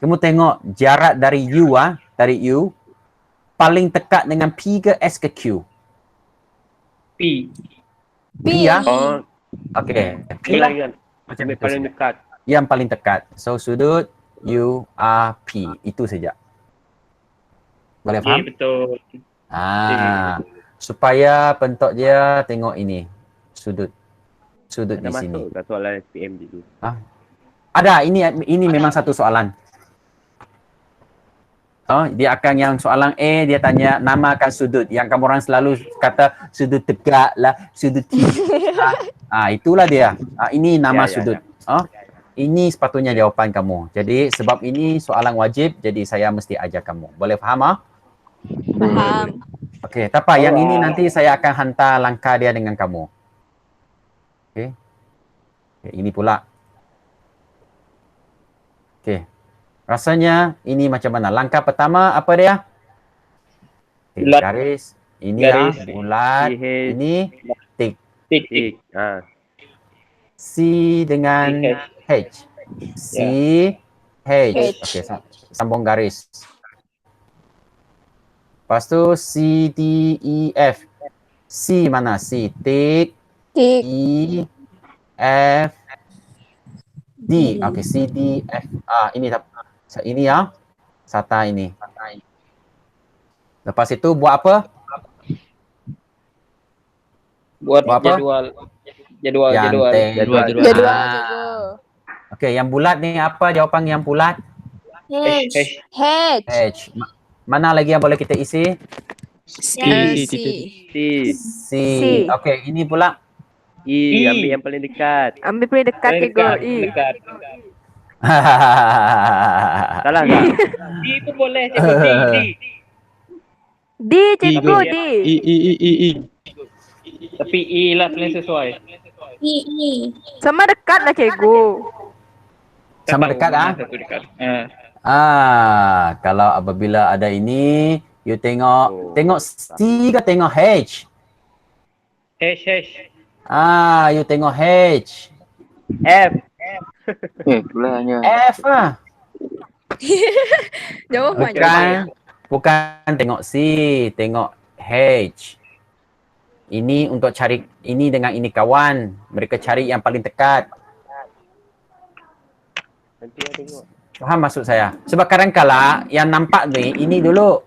Speaker 1: Kamu tengok jarak dari U dari U paling dekat dengan P ke S ke Q?
Speaker 3: P.
Speaker 1: P ya?
Speaker 6: Oh,
Speaker 1: Okey. P lah.
Speaker 6: ingat.
Speaker 1: Macam
Speaker 6: Ambil
Speaker 1: itu
Speaker 6: paling
Speaker 1: saja.
Speaker 6: dekat.
Speaker 1: Yang paling dekat. So sudut U R P itu saja. Boleh
Speaker 3: Okay,
Speaker 1: faham?
Speaker 3: betul.
Speaker 1: Supaya bentuk dia tengok ini. Sudut
Speaker 6: Ada
Speaker 1: di sini.
Speaker 6: masuk kat soalan SPM dulu.
Speaker 1: Ada, ini memang satu soalan. Dia akan yang soalan A, dia tanya namakan sudut. Yang kamu orang selalu kata sudut tegak lah, sudut tidak. Itulah dia. Ini nama
Speaker 6: Ya.
Speaker 1: sudut. Ini sepatutnya jawapan kamu. Jadi sebab ini soalan wajib, jadi saya mesti ajar kamu. Boleh faham?
Speaker 4: Faham.
Speaker 1: Okey, tak apa. Yang ini nanti saya akan hantar langkah dia dengan kamu. Okey. Ini pula. Okey. Rasanya ini macam mana? Langkah pertama apa dia? Okay,
Speaker 3: Bulat.
Speaker 1: garis. Ini
Speaker 3: Garis.
Speaker 1: bulat.
Speaker 6: TH.
Speaker 1: Ini tik.
Speaker 3: Tik.
Speaker 6: Tik.
Speaker 1: C dengan H. C, H. Okey, sambung garis. Lepas tu C, D, E, F. C mana? C. Tik.
Speaker 4: Tik.
Speaker 1: E, F, D. Okey, C, D, F. Ini ya. Sata ini. Lepas itu buat apa?
Speaker 3: Buat
Speaker 1: Buat apa?
Speaker 3: Jadual.
Speaker 1: Jadual.
Speaker 4: Jadual
Speaker 1: Ah.
Speaker 4: cikgu.
Speaker 1: Okey, yang bulat ni apa jawapan yang bulat?
Speaker 2: H.
Speaker 4: H.
Speaker 1: H. Mana lagi yang boleh kita isi?
Speaker 2: C.
Speaker 4: C.
Speaker 1: C. Okey, ini pula.
Speaker 6: E. Ambil yang paling dekat.
Speaker 4: Ambil paling dekat cikgu. E.
Speaker 3: Dekat.
Speaker 6: Salah tak?
Speaker 3: D pun boleh. D.
Speaker 4: D cikgu, D.
Speaker 3: Tapi E lah paling sesuai.
Speaker 2: E.
Speaker 4: Sama dekat lah cikgu.
Speaker 1: Sama
Speaker 3: Tak tahu
Speaker 1: dekat
Speaker 3: mana satu dekat.
Speaker 1: Kalau apabila ada ini, you tengok C ke tengok H?
Speaker 3: H.
Speaker 1: You tengok H.
Speaker 6: F.
Speaker 8: Pulanya.
Speaker 1: F ah.
Speaker 4: Jawapan.
Speaker 1: Bukan tengok C, tengok H. Ini untuk cari ini dengan ini kawan. Mereka cari yang paling dekat.
Speaker 6: Nanti saya tengok.
Speaker 1: Faham maksud saya? Sebab kadang-kala yang nampak ni ini dulu.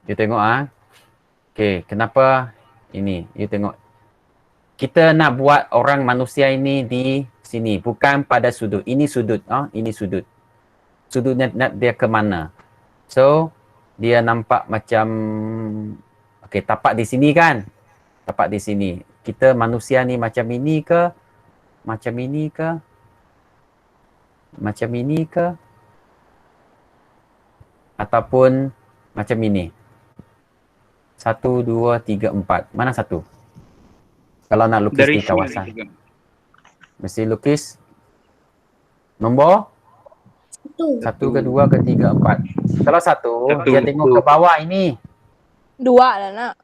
Speaker 1: You tengok Okay, kenapa ini? You tengok. Kita nak buat orang manusia ini di sini, bukan pada sudut. Ini sudut, ini sudut. Sudutnya nak dia ke mana? So, dia nampak macam okay, tapak di sini kan? Tapak di sini. Kita manusia ni macam ini ke? Macam ini ke? Macam ini ke? Ataupun macam ini? 1, 2, 3, 4. Mana satu? Kalau nak lukis di kawasan. Mesti lukis nombor
Speaker 2: Satu.
Speaker 1: 1 ke 2 ke 3, 4. Kalau satu, dia tengok ke bawah ini.
Speaker 4: 2 lah nak.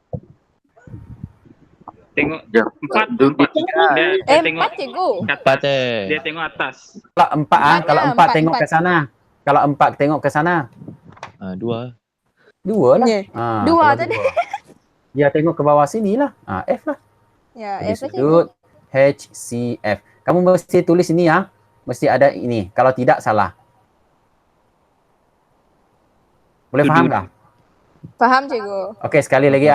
Speaker 3: Tengok
Speaker 8: Ya.
Speaker 3: 4. Dia tengok
Speaker 4: 4 cikgu.
Speaker 8: Empat
Speaker 3: Dia tengok atas.
Speaker 1: Kalau 4 kalau
Speaker 4: Mana?
Speaker 1: 4 tengok
Speaker 4: Empat.
Speaker 1: ke sana. Kalau 4 tengok ke sana.
Speaker 8: Dua.
Speaker 1: 2 lah.
Speaker 4: Ya.
Speaker 1: Ah,
Speaker 4: Dua
Speaker 1: kalau
Speaker 4: tadi.
Speaker 1: dua. Dia tengok ke bawah sini lah. F lah.
Speaker 4: Ya,
Speaker 1: Jadi
Speaker 4: F lah cikgu.
Speaker 1: sudut HCF. Kamu mesti tulis ini ya. Mesti ada ini. Kalau tidak salah. Boleh
Speaker 3: Sudut.
Speaker 1: faham tak?
Speaker 4: Faham cikgu.
Speaker 1: Okey, sekali lagi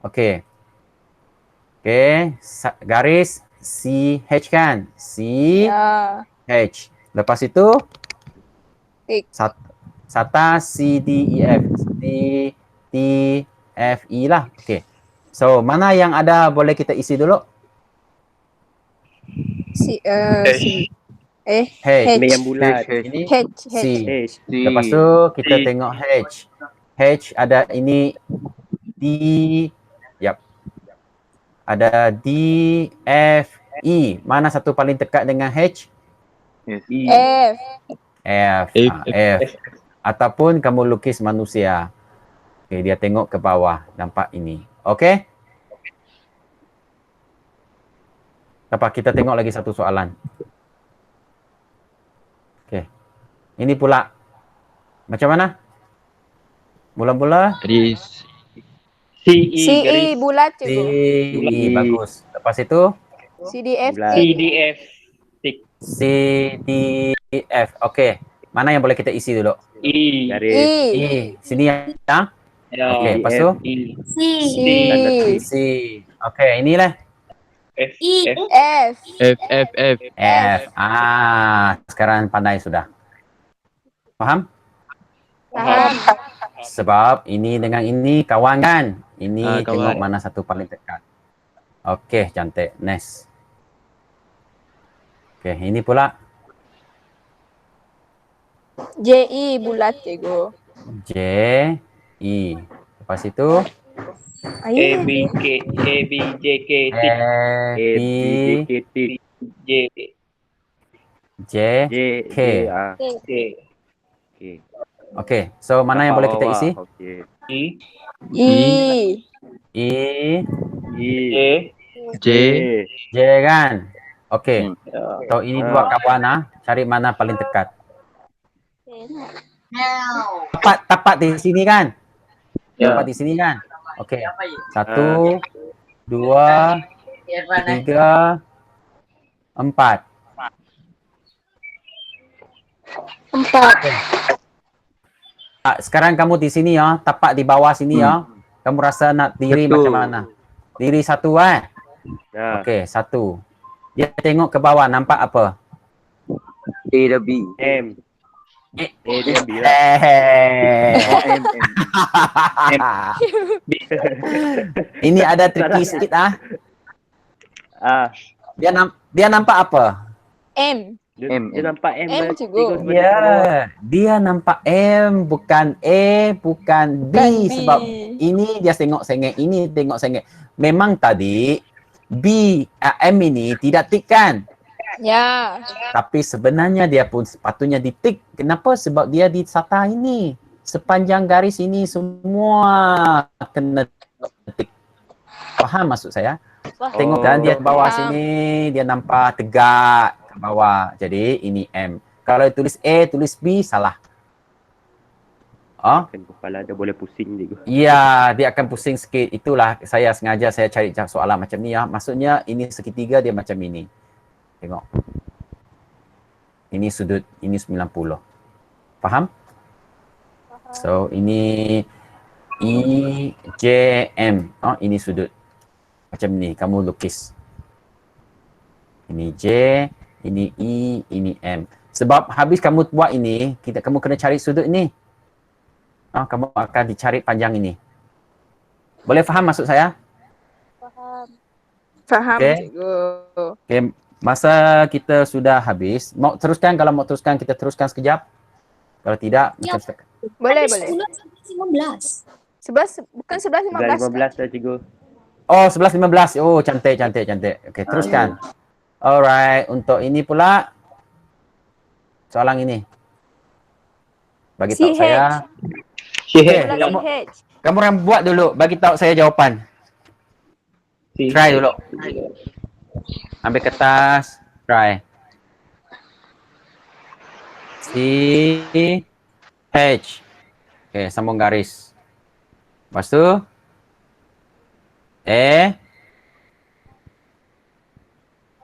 Speaker 1: Okey. Okey, garis CH kan?
Speaker 4: Ya.
Speaker 1: CH. Lepas itu
Speaker 4: Tik.
Speaker 1: SATA CDEF. D, F, E lah. Okey. So, mana yang ada boleh kita isi dulu?
Speaker 4: Si
Speaker 1: H.
Speaker 6: B yang bulat.
Speaker 1: Ini
Speaker 4: H.
Speaker 1: C.
Speaker 6: H.
Speaker 1: Lepas tu kita tengok H. H ada ini D. Yap. Ada D, F, E. Mana satu paling dekat dengan H?
Speaker 4: F.
Speaker 1: F. F. Ataupun kamu lukis manusia. Okay, dia tengok ke bawah. Nampak ini. Okay? Lepas kita tengok lagi satu soalan. Okay. Ini pula. Macam mana? Mula-mula?
Speaker 8: Tadi
Speaker 4: CE bulat
Speaker 1: C,
Speaker 4: cikgu.
Speaker 1: E. Bagus. Lepas itu?
Speaker 4: CDF
Speaker 6: Bulat.
Speaker 4: tik.
Speaker 3: CDF.
Speaker 1: C, D, F. Okay. Mana yang boleh kita isi dulu?
Speaker 3: E.
Speaker 6: Garis.
Speaker 4: E.
Speaker 1: E. Sini ya?
Speaker 3: Ya.
Speaker 1: Okay. Lepas tu?
Speaker 3: E.
Speaker 2: C.
Speaker 4: C.
Speaker 1: C. Okay. Inilah.
Speaker 3: F.
Speaker 2: E.
Speaker 3: F.
Speaker 4: F.
Speaker 1: F. Sekarang pandai sudah. Faham?
Speaker 4: Faham.
Speaker 1: Sebab ini dengan ini kawan kan? Ini
Speaker 8: Kawan.
Speaker 1: tengok mana satu paling dekat. Okey, cantik. Next. Okey, ini pula
Speaker 4: JE bulat cikgu.
Speaker 1: J, E. Lepas itu
Speaker 3: A, B, K. A, B, J, K,
Speaker 1: F,
Speaker 3: T,
Speaker 6: A,
Speaker 1: B,
Speaker 6: B, K, T.
Speaker 3: J,
Speaker 1: J,
Speaker 6: J.
Speaker 1: K.
Speaker 3: K.
Speaker 6: Okay.
Speaker 1: Okey, so mana yang boleh kita isi?
Speaker 6: Okay.
Speaker 3: E,
Speaker 4: E.
Speaker 1: E,
Speaker 3: J,
Speaker 8: J.
Speaker 1: J kan? Okey.
Speaker 3: ya.
Speaker 1: So ini dua kawan cari mana paling dekat. Tapak di sini kan?
Speaker 3: Ya.
Speaker 1: Tapak di sini kan? Okey. 1, 2, 3, 4.
Speaker 4: 4.
Speaker 1: Sekarang kamu di sini ya, tapak di bawah sini ya. Kamu rasa nak diri
Speaker 6: Betul.
Speaker 1: macam mana? Diri satu kan?
Speaker 6: Ya.
Speaker 1: Okey, 1. Dia tengok ke bawah, nampak apa?
Speaker 8: A dan B.
Speaker 6: M.
Speaker 1: Eh.
Speaker 6: A dan B lah.
Speaker 1: Ini ada tricky sikit Dia nampak apa?
Speaker 4: M.
Speaker 6: Dia nampak M.
Speaker 4: M, cikgu.
Speaker 1: Ya, dia nampak M bukan A, bukan B,
Speaker 4: Bukan B.
Speaker 1: sebab ini dia tengok sengit, ini tengok sengit. Memang tadi M ini tidak tik kan?
Speaker 4: Ya.
Speaker 1: Tapi sebenarnya dia pun sepatutnya ditik. Kenapa? Sebab dia di SATA ini. Sepanjang garis ini semua kena tik. Faham maksud saya? Tengok kan dia bawah
Speaker 4: Faham.
Speaker 1: sini, dia nampak tegak ke bawah. Jadi ini M. Kalau tulis A, tulis B, salah. Oh?
Speaker 6: Kan kepala dia boleh pusing cikgu.
Speaker 1: Ya, dia akan pusing sikit. Itulah saya sengaja saya cari soalan macam ni ya. Maksudnya ini segitiga dia macam ini. Tengok. Ini sudut, ini 90. Faham? So, ini E, J, M. Oh, ini sudut. Macam ni, kamu lukis. Ini J, ini E, ini M. Sebab habis kamu buat ini, kamu kena cari sudut ni. Oh, kamu akan dicari panjang ini. Boleh faham maksud saya?
Speaker 4: Faham,
Speaker 1: Okey.
Speaker 4: cikgu.
Speaker 1: Okay, masa kita sudah habis. Mau teruskan? Kalau mau teruskan, kita teruskan sekejap. Kalau tidak,
Speaker 2: Ya.
Speaker 1: macam setakat.
Speaker 4: Boleh,
Speaker 2: Ada
Speaker 4: boleh.
Speaker 2: 10 sampai 15.
Speaker 4: 11, bukan 11, 15 kan?
Speaker 6: 15 dah cikgu.
Speaker 1: Oh, 11-15. Oh, cantik, cantik, cantik. Okey, teruskan. Alright, untuk ini pula. Soalan ini. Bagi tahu
Speaker 4: CH.
Speaker 1: saya.
Speaker 3: CH.
Speaker 4: Bulan
Speaker 1: kamu,
Speaker 4: CH.
Speaker 1: kamu orang buat dulu. Bagi tahu saya jawapan. Try dulu. Ambil kertas. Try. C, H. Okey, sambung garis. Lepas tu. E.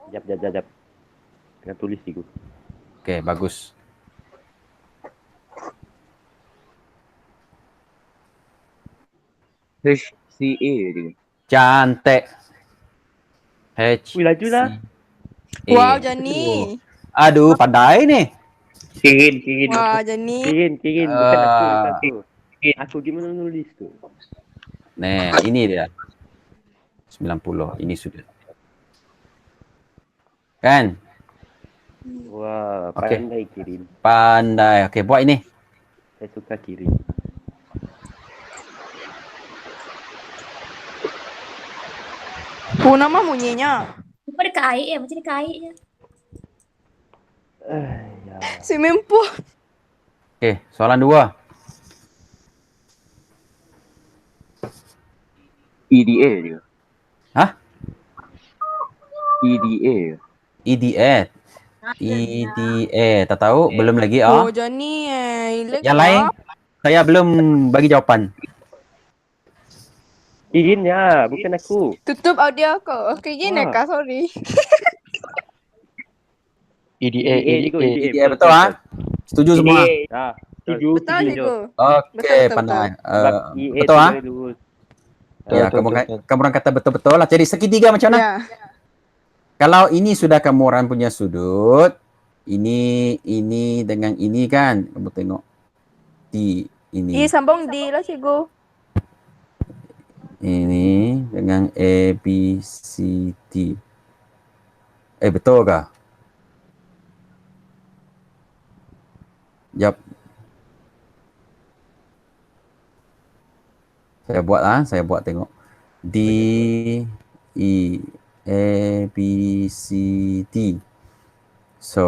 Speaker 6: Jap. Kena tulis cikgu.
Speaker 1: Okey, bagus.
Speaker 8: HCA je.
Speaker 1: Cantik. H.
Speaker 6: Ui, laju lah.
Speaker 1: C, A.
Speaker 4: Wow, Jani.
Speaker 1: Aduh, pandai ni.
Speaker 3: Kirin.
Speaker 4: Wah, Jani.
Speaker 6: Kirin. Bukan aku.
Speaker 1: Ah.
Speaker 6: Bukan aku. Aku gimana nulis tu?
Speaker 1: Nah, ini dia. 90. Ini sudah. Kan?
Speaker 6: Wah,
Speaker 1: Okey.
Speaker 6: pandai Kirin.
Speaker 1: Pandai. Okey, buat ini.
Speaker 6: Saya suka Kirin.
Speaker 4: Nama bunyinya.
Speaker 2: Lupa dekat air je. Macam dekat air je.
Speaker 6: Ya.
Speaker 4: Swimming pool.
Speaker 1: Okey, soalan 2.
Speaker 8: EDA je.
Speaker 1: Hah?
Speaker 8: EDA.
Speaker 1: EDA. EDA. Tak tahu? Belum lagi.
Speaker 4: Oh,
Speaker 1: Ah.
Speaker 4: Jani.
Speaker 1: Yang lain, saya belum bagi jawapan.
Speaker 6: Kirin ya, bukan aku.
Speaker 4: Tutup audio ko. Okay, gini
Speaker 6: Wah.
Speaker 4: ka. Sorry.
Speaker 8: EDA,
Speaker 6: cikgu,
Speaker 8: EDA.
Speaker 1: EDA betul ah? Setuju semua?
Speaker 6: Ah,
Speaker 3: Setuju.
Speaker 4: Betul, cikgu.
Speaker 1: Okey,
Speaker 4: Betul,
Speaker 1: pandai.
Speaker 6: Sebab EA
Speaker 1: Betul
Speaker 6: tu
Speaker 1: ah?
Speaker 6: boleh lurus.
Speaker 1: Ya, kamu orang kata betul-betul lah. Jadi segitiga macam mana?
Speaker 4: Ya.
Speaker 1: Kalau ini sudah kamu orang punya sudut, ini dengan ini kan, kamu tengok D ini,
Speaker 4: Sambung D lah, cikgu.
Speaker 1: ini dengan A B C D. Betul ke? Jap. Saya buat tengok. D E A B C D. So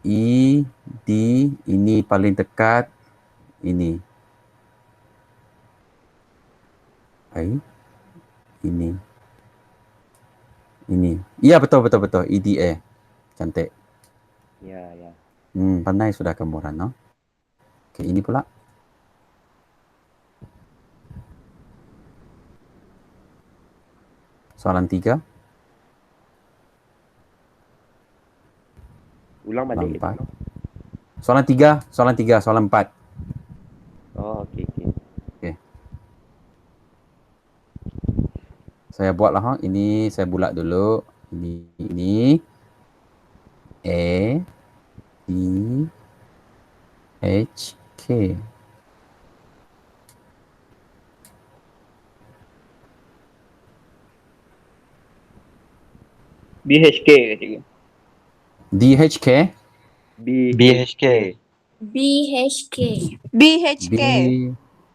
Speaker 1: E D ini paling dekat ini. Ini. Iya betul. EDA. Cantik.
Speaker 6: Ya.
Speaker 1: Pandai sudah kamu orang, no? Okey, ini pula. Soalan 3.
Speaker 6: Ulang balik.
Speaker 1: Soalan 3, soalan 4.
Speaker 6: Oh, okey.
Speaker 1: Saya buatlah ha. Ini saya bulat dulu. Ini A B H K.
Speaker 3: BHK cikgu.
Speaker 1: DHK.
Speaker 8: BHK.
Speaker 2: BHK.
Speaker 4: BHK.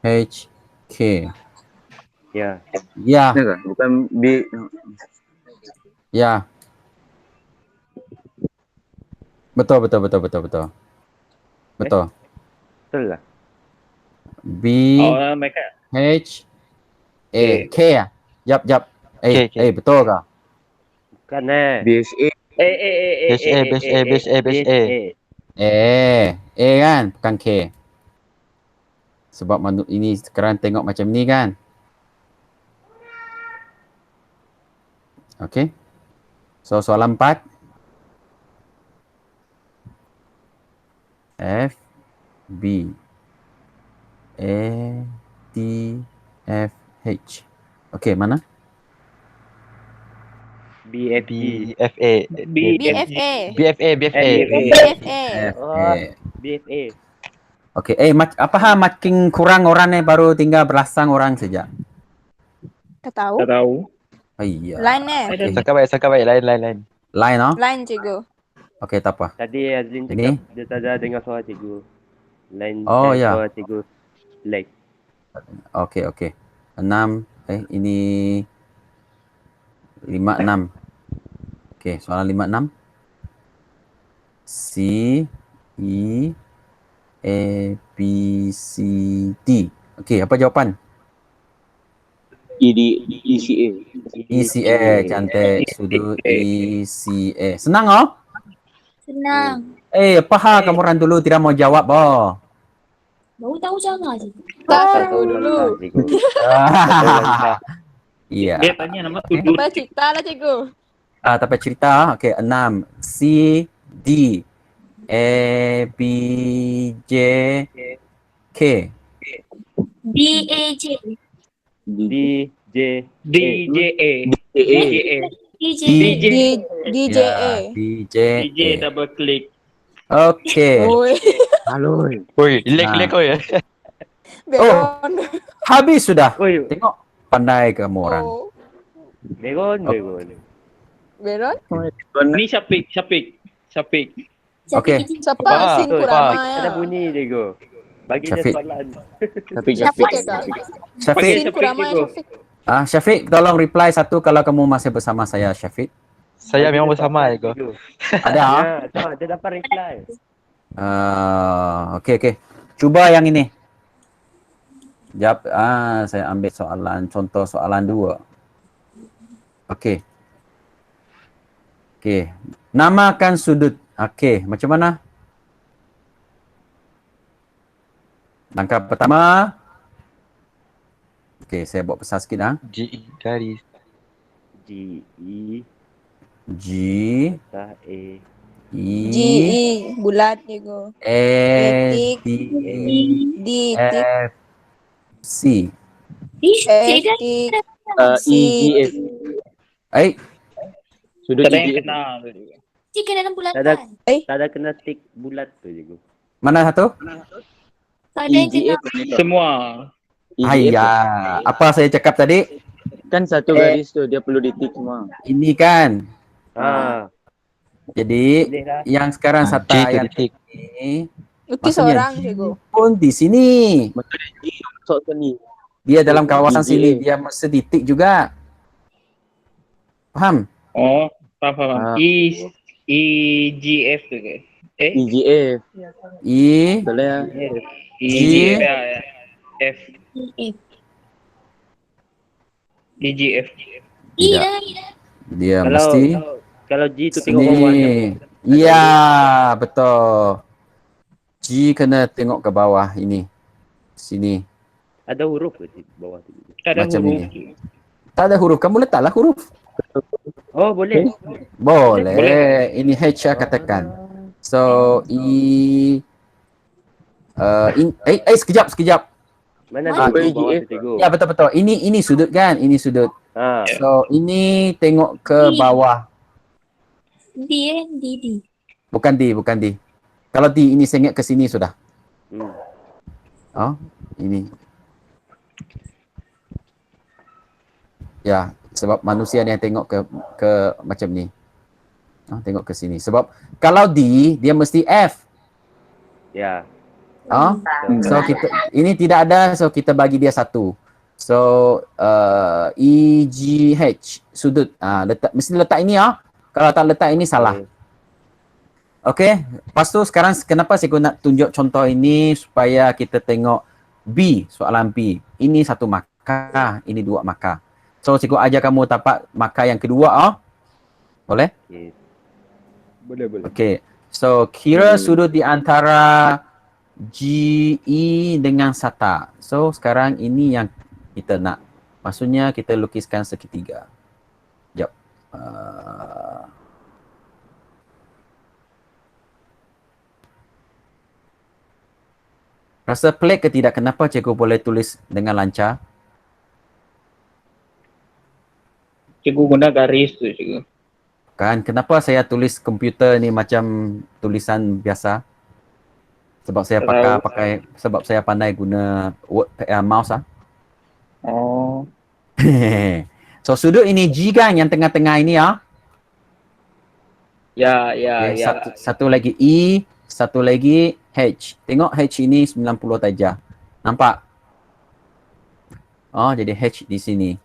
Speaker 1: BHK.
Speaker 6: Ya.
Speaker 1: Ya,
Speaker 8: Betul ke? Bukan B.
Speaker 1: ya. Betul. Betul.
Speaker 6: Betul lah.
Speaker 1: B
Speaker 3: Mereka
Speaker 1: H A K ya. Jap.
Speaker 8: K.
Speaker 1: Betul ke?
Speaker 6: Bukan
Speaker 8: BHA.
Speaker 6: BHA.
Speaker 1: A kan, bukan K. Sebab ini sekarang tengok macam ni kan. Okey. So soalan 4. F B A D FH. Okey, mana?
Speaker 6: BFG.
Speaker 8: BFA.
Speaker 4: BFA.
Speaker 8: BFA. BFA.
Speaker 4: BFA.
Speaker 6: Oh, BFA.
Speaker 1: Okey, apa makin kurang orang ni baru tinggal belasang orang saja.
Speaker 4: Kau tahu?
Speaker 3: Tak tahu.
Speaker 1: Oh iya.
Speaker 4: Line eh.
Speaker 1: Okey.
Speaker 8: Cakap baik. Lain.
Speaker 1: Line oh.
Speaker 4: Line cikgu.
Speaker 1: Okey, tak apa.
Speaker 6: Tadi Azlin
Speaker 1: Ini?
Speaker 6: cakap dia tak ada dengar suara cikgu. Lain
Speaker 1: Oh, ya.
Speaker 6: suara cikgu. Lag.
Speaker 1: Okey. 6 ini 56. Okey, soalan 56. C E A B C D. Okey, apa jawapan?
Speaker 8: ECA.
Speaker 1: ECA, cantik. Sudut ECA. Senang oh?
Speaker 2: Senang.
Speaker 1: Apa kamu orang dulu tidak mau jawab boh?
Speaker 2: Baru tahu cara je.
Speaker 4: Tak tahu dulu.
Speaker 6: Cikgu.
Speaker 1: Iya.
Speaker 3: Dia tanya nama sudut.
Speaker 4: Apa cerita lah cikgu?
Speaker 1: Tak payah cerita. Okey, 6. C D A B J K.
Speaker 2: DAJ.
Speaker 6: DJ.
Speaker 3: DJA.
Speaker 8: DJA.
Speaker 2: DJ.
Speaker 4: DJA.
Speaker 1: DJ.
Speaker 3: DJ double click.
Speaker 1: Okey.
Speaker 4: Oi.
Speaker 8: Halo. Oi, lag kau ya.
Speaker 4: Beron.
Speaker 1: Habis sudah.
Speaker 6: Oi,
Speaker 1: Tengok pandai kamu orang.
Speaker 4: Oh.
Speaker 6: Begon.
Speaker 4: Beron?
Speaker 3: Ni Syafiq.
Speaker 1: Okey.
Speaker 4: Siapa?
Speaker 8: Apa?
Speaker 4: Sin kurang
Speaker 6: Ada
Speaker 4: ya.
Speaker 6: bunyi cikgu. Bagi dia
Speaker 1: Syafiq.
Speaker 6: soalan.
Speaker 8: Syafiq.
Speaker 4: Syafiq ya kak?
Speaker 1: Syafiq.
Speaker 4: Sin kurang
Speaker 3: cikgu.
Speaker 4: Syafiq.
Speaker 1: Syafiq, tolong reply satu kalau kamu masih bersama saya, Syafiq.
Speaker 8: Saya memang bersama ya kau.
Speaker 1: Ada ah?
Speaker 6: Ya, dia dapat reply.
Speaker 1: Okey. Cuba yang ini. Jawab. Saya ambil contoh soalan 2. Okey. Namakan sudut. Okey, macam mana? Langkah pertama. Okey, saya buat besar sikit
Speaker 8: G garis.
Speaker 6: G-E
Speaker 1: G
Speaker 6: A
Speaker 4: G E bulat cikgu.
Speaker 1: A
Speaker 4: Tik.
Speaker 1: D
Speaker 4: D tik
Speaker 1: F C.
Speaker 2: Ish,
Speaker 4: F
Speaker 2: tidak.
Speaker 4: tik C.
Speaker 8: EGF. Sudut
Speaker 3: Tak ada yang
Speaker 8: EGF.
Speaker 3: kenal.
Speaker 2: Jika dalam
Speaker 6: Tak ada.
Speaker 2: bulatan.
Speaker 6: Tak ada kena tik bulat tu cikgu.
Speaker 1: Mana satu?
Speaker 2: Tak ada yang kenal.
Speaker 3: Semua.
Speaker 1: Ayya, apa saya cakap tadi?
Speaker 8: Kan satu garis tu dia perlu ditik semua.
Speaker 1: Ini kan. Jadi
Speaker 6: Boleh lah.
Speaker 1: yang sekarang
Speaker 8: J
Speaker 1: Sata
Speaker 8: tu
Speaker 1: yang
Speaker 8: ditik.
Speaker 1: ini
Speaker 4: Lukis
Speaker 1: maksudnya
Speaker 4: orang
Speaker 1: G
Speaker 4: cikgu.
Speaker 1: pun di sini.
Speaker 8: Masuk sini.
Speaker 1: Dia dalam kawasan
Speaker 8: EGA.
Speaker 1: sini, dia mesti ditik juga. Faham?
Speaker 3: Oh, faham.
Speaker 8: Ah.
Speaker 3: EGF tu ke?
Speaker 8: EGF.
Speaker 1: E
Speaker 8: Boleh ya.
Speaker 3: EGF ya. F.
Speaker 2: F.
Speaker 3: EGF.
Speaker 1: Tidak. Dia mesti
Speaker 6: Kalau G tu tengok bawah.
Speaker 1: sini. Iya, betul. G kena tengok ke bawah ini. Sini.
Speaker 6: Ada huruf ke di bawah tu?
Speaker 3: Tak ada
Speaker 1: Macam
Speaker 3: huruf.
Speaker 1: ini. Tak ada huruf. Kamu letaklah huruf.
Speaker 6: Oh, boleh.
Speaker 1: Boleh. Ini H saya katakan. So, sekejap.
Speaker 6: Mana
Speaker 2: Ah,
Speaker 6: tu
Speaker 8: EGF.
Speaker 6: bawah tu cikgu?
Speaker 1: Ya, betul. Ini sudut kan? Ini sudut. So, ini tengok ke bawah.
Speaker 2: D.
Speaker 1: Bukan D. Kalau D, ini sengit ke sini sudah. Oh, ini. Ya, sebab manusia yang tengok ke macam ni. Tengok ke sini. Sebab kalau D, dia mesti F.
Speaker 6: Ya.
Speaker 1: So ini tidak ada, so kita bagi dia satu. So E G H sudut. Mesti letak ini Kalau tak letak ini salah. Okey. Lepas tu sekarang kenapa saya nak tunjuk contoh ini supaya kita tengok B, soalan B. Ini satu markah, ini dua markah. So cikgu ajar kamu tapak markah yang kedua Boleh?
Speaker 6: Boleh.
Speaker 1: Okey. So kira sudut di antara GE dengan Sata. So sekarang ini yang kita nak. Maksudnya kita lukiskan segitiga. Sekejap. Rasa pelik ke tidak? Kenapa cikgu boleh tulis dengan lancar?
Speaker 3: Cikgu guna garis tu cikgu.
Speaker 1: Kan, kenapa saya tulis komputer ni macam tulisan biasa? Sebab saya sebab saya pandai guna mouse ah.
Speaker 3: Oh.
Speaker 1: So sudut ini G kan yang tengah-tengah ini ah.
Speaker 3: Ya,
Speaker 1: Okay, satu lagi E, satu lagi H. Tengok H ini 90 darjah. Nampak? Oh, jadi H di sini.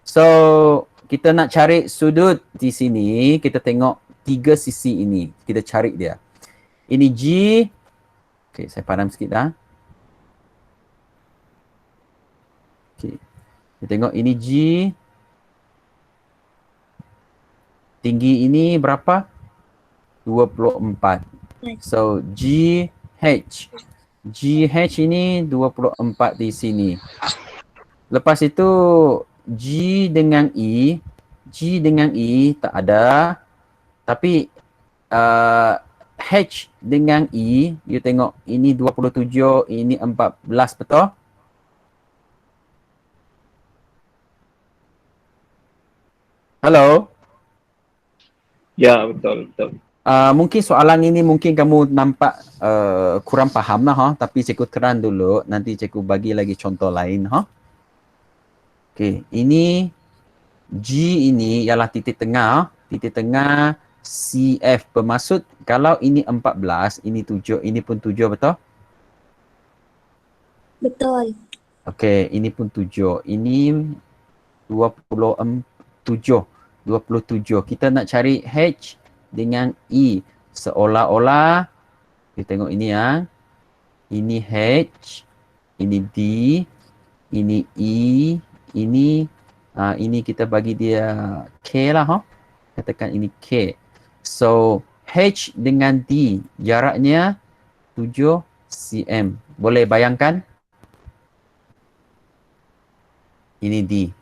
Speaker 1: So, kita nak cari sudut di sini, kita tengok 3 sisi ini. Kita cari dia. Ini G. Okay, saya padam sikit dah. Okay. Kita tengok ini G. Tinggi ini berapa? 24. So, GH. GH ini 24 di sini. Lepas itu, G dengan E. G dengan E tak ada. Tapi, H dengan E, you tengok ini 27, ini 14, betul? Halo?
Speaker 3: Ya, betul.
Speaker 1: Mungkin soalan ini mungkin kamu nampak kurang faham lah, ha? Tapi cikgu terang dulu, nanti cikgu bagi lagi contoh lain. Ha? Okay, ini G ini ialah titik tengah. Titik tengah CF bermaksud kalau ini 14, ini 7, ini pun 7, betul?
Speaker 2: Betul.
Speaker 1: Okey, ini pun 7. Ini 27. Kita nak cari H dengan E. Seolah-olah kita tengok ini ya. Ini H, ini D, ini E, ini kita bagi dia K lah, ha. Katakan ini K. So, H dengan D jaraknya 7 cm. Boleh bayangkan? Ini D.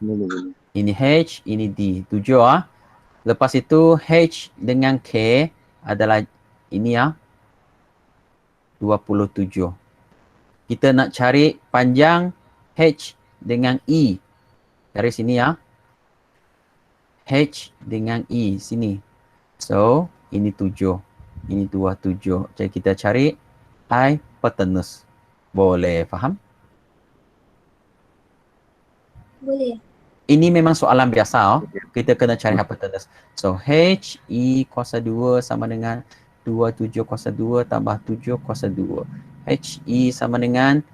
Speaker 1: Ini H, ini D. 7 ah. Lepas itu H dengan K adalah ini ah. 27. Kita nak cari panjang H dengan E. Dari sini ya. H dengan E sini. So, ini 7. Ini 27. Jadi kita cari hypotenuse. Boleh faham?
Speaker 2: Boleh.
Speaker 1: Ini memang soalan biasa. Oh. Kita kena cari hypotenuse. So, H, E kuasa 2 sama dengan 27 kuasa 2 tambah 7 kuasa 2. H, E sama dengan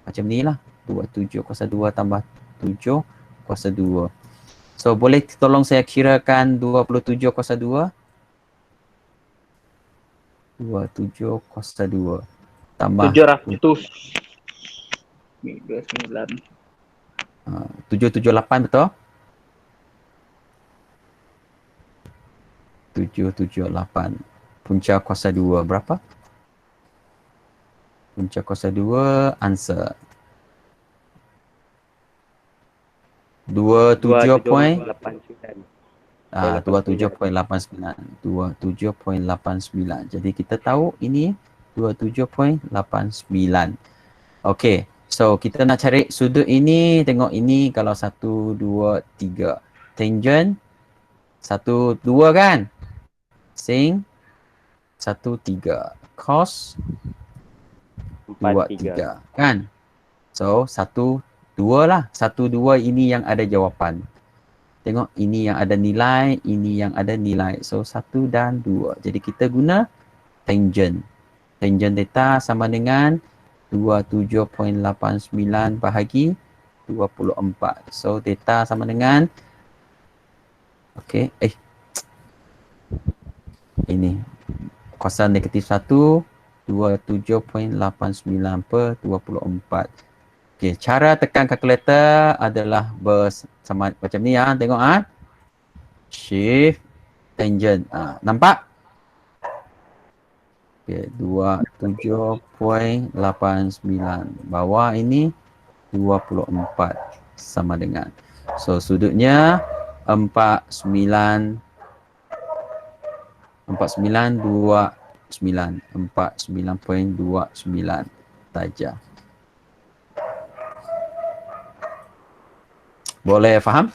Speaker 1: macam ni lah. 27 kuasa 2 tambah 7 kuasa 2. So, boleh tolong saya kirakan 27 kuasa 2? 27 kuasa 2 tambah
Speaker 3: 700. 29.
Speaker 1: 778 betul? 778. Punca kuasa 2 berapa? Punca kuasa 2 answer. 27.89. 27.89. Jadi kita tahu ini 27.89. Okey. So kita nak cari sudut ini, tengok ini kalau 1 2 3. Tangent 1 2 kan? Sin 1 3. Cos 2 3 kan? So 1 2 lah. 1 2 ini yang ada jawapan. Tengok ini yang ada nilai, ini yang ada nilai. So 1 dan 2. Jadi kita guna tangent. Tangent theta sama dengan 27.89 bahagi 24. So theta sama dengan okey, ini kuasa negatif 1 27.89 per 24. Okey, cara tekan kalkulator adalah bersama macam ni ya. Tengok ah. Shift tangent. Nampak? Okey, 27.89. Bawah ini 24 sama dengan. So sudutnya 49.29. 49.29 darjah. Boleh faham?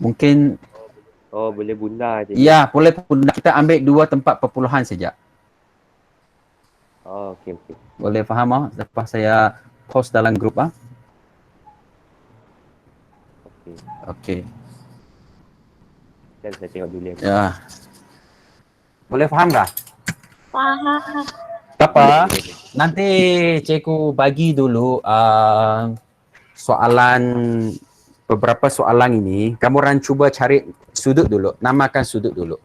Speaker 1: Mungkin
Speaker 6: Oh, boleh bunda je.
Speaker 1: ya boleh pun kita ambil 2 tempat perpuluhan saja.
Speaker 6: Oh, okey.
Speaker 1: Boleh faham ah? Lepas saya post dalam grup ah.
Speaker 6: Okey.
Speaker 1: Okey.
Speaker 6: Dan saya tengok dulu.
Speaker 1: Ya. Boleh faham tak?
Speaker 7: Faham.
Speaker 1: Apa? Nanti cikgu bagi dulu soalan, beberapa soalan ini. Kamu orang cuba cari sudut dulu. Namakan sudut dulu.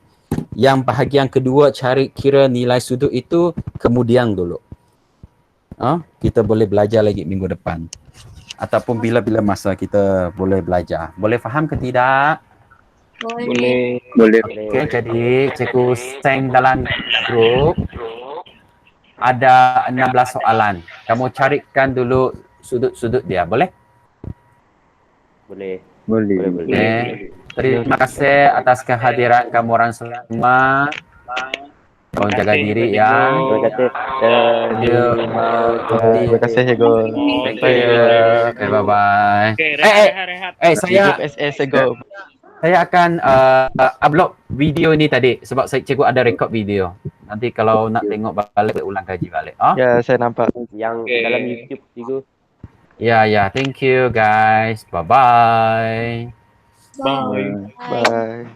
Speaker 1: Yang bahagian kedua cari kira nilai sudut itu kemudian dulu. Kita boleh belajar lagi minggu depan. Ataupun bila-bila masa kita boleh belajar. Boleh faham ke tidak?
Speaker 2: Boleh.
Speaker 8: Boleh.
Speaker 1: Okey, jadi cikgu send dalam grup. Ada 16 soalan. Kamu carikan dulu sudut-sudut dia, boleh?
Speaker 6: Boleh.
Speaker 8: Boleh.
Speaker 1: Okey. Terima kasih atas kehadiran kamu orang semua. Tolong jaga diri ya.
Speaker 6: Terima kasih.
Speaker 8: Terima kasih cikgu.
Speaker 1: Thank you. Okay, bye-bye.
Speaker 3: Okay, rehat.
Speaker 1: Saya
Speaker 8: SS cikgu.
Speaker 1: saya akan upload video ini tadi sebab saya cikgu ada record video. Nanti kalau nak tengok balik, ulang kaji balik.
Speaker 8: Ya, saya nampak.
Speaker 6: Yang
Speaker 3: Okey.
Speaker 6: dalam YouTube cikgu.
Speaker 1: Ya, thank you guys. Bye-bye.
Speaker 3: Bye.
Speaker 8: Bye.